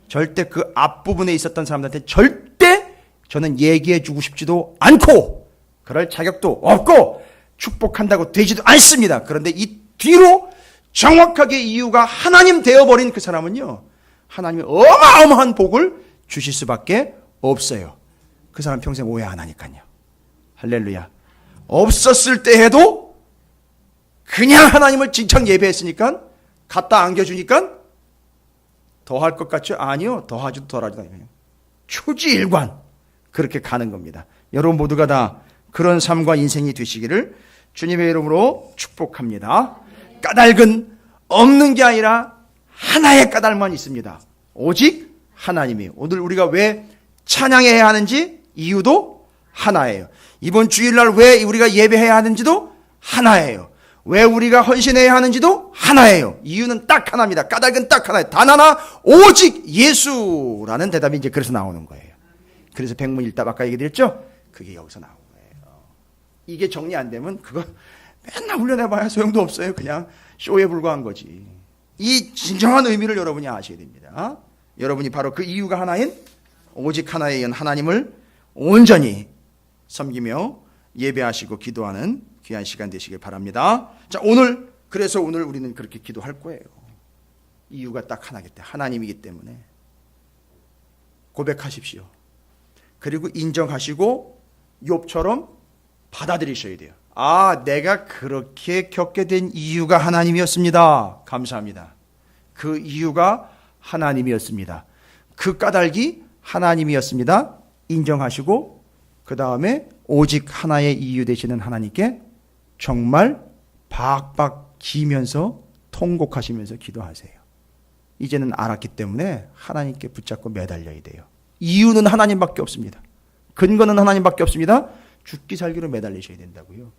절대 그 앞부분에 있었던 사람들한테 절대 저는 얘기해 주고 싶지도 않고 그럴 자격도 없고 축복한다고 되지도 않습니다. 그런데 이 뒤로 정확하게 이유가 하나님 되어버린 그 사람은요, 하나님이 어마어마한 복을 주실 수밖에 없어요. 그 사람 평생 오해 안 하니까요. 할렐루야. 없었을 때 해도 그냥 하나님을 진창 예배했으니까 갖다 안겨주니까 더 할 것 같죠? 아니요. 더 하지도 덜 하지도 않아요. 초지일관 그렇게 가는 겁니다. 여러분 모두가 다 그런 삶과 인생이 되시기를 주님의 이름으로 축복합니다. 까닭은 없는 게 아니라 하나의 까닭만 있습니다. 오직 하나님이에요. 오늘 우리가 왜 찬양해야 하는지 이유도 하나예요. 이번 주일날 왜 우리가 예배해야 하는지도 하나예요. 왜 우리가 헌신해야 하는지도 하나예요. 이유는 딱 하나입니다. 까닭은 딱 하나예요. 단 하나, 오직 예수라는 대답이 이제 그래서 나오는 거예요. 그래서 백문일답 아까 얘기 드렸죠? 그게 여기서 나온 거예요. 이게 정리 안 되면 그거 맨날 훈련해봐야 소용도 없어요. 그냥 쇼에 불과한 거지. 이 진정한 의미를 여러분이 아셔야 됩니다. 여러분이 바로 그 이유가 하나인 오직 하나의 연 하나님을 온전히 섬기며 예배하시고 기도하는 귀한 시간 되시길 바랍니다. 자, 그래서 오늘 우리는 그렇게 기도할 거예요. 이유가 딱 하나기 때문에, 하나님이기 때문에 고백하십시오. 그리고 인정하시고 욥처럼 받아들이셔야 돼요. 아, 내가 그렇게 겪게 된 이유가 하나님이었습니다. 감사합니다. 그 이유가 하나님이었습니다. 그 까닭이 하나님이었습니다. 인정하시고 그 다음에 오직 하나의 이유 되시는 하나님께 정말 박박 기면서 통곡하시면서 기도하세요. 이제는 알았기 때문에 하나님께 붙잡고 매달려야 돼요. 이유는 하나님밖에 없습니다. 근거는 하나님밖에 없습니다. 죽기 살기로 매달리셔야 된다고요.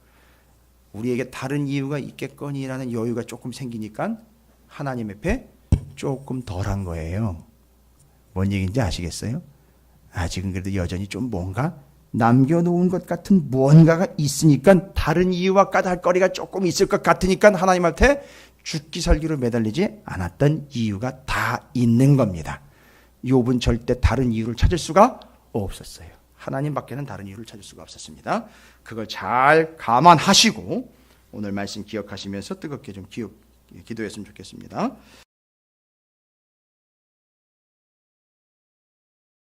우리에게 다른 이유가 있겠거니라는 여유가 조금 생기니까 하나님 앞에 조금 덜한 거예요. 뭔 얘기인지 아시겠어요? 아직은 그래도 여전히 좀 뭔가 남겨놓은 것 같은 무언가가 있으니까 다른 이유와 까닭거리가 조금 있을 것 같으니까 하나님한테 죽기 살기로 매달리지 않았던 이유가 다 있는 겁니다. 욥은 절대 다른 이유를 찾을 수가 없었어요. 하나님밖에는 다른 이유를 찾을 수가 없었습니다. 그걸 잘 감안하시고 오늘 말씀 기억하시면서 뜨겁게 좀 기도했으면 좋겠습니다.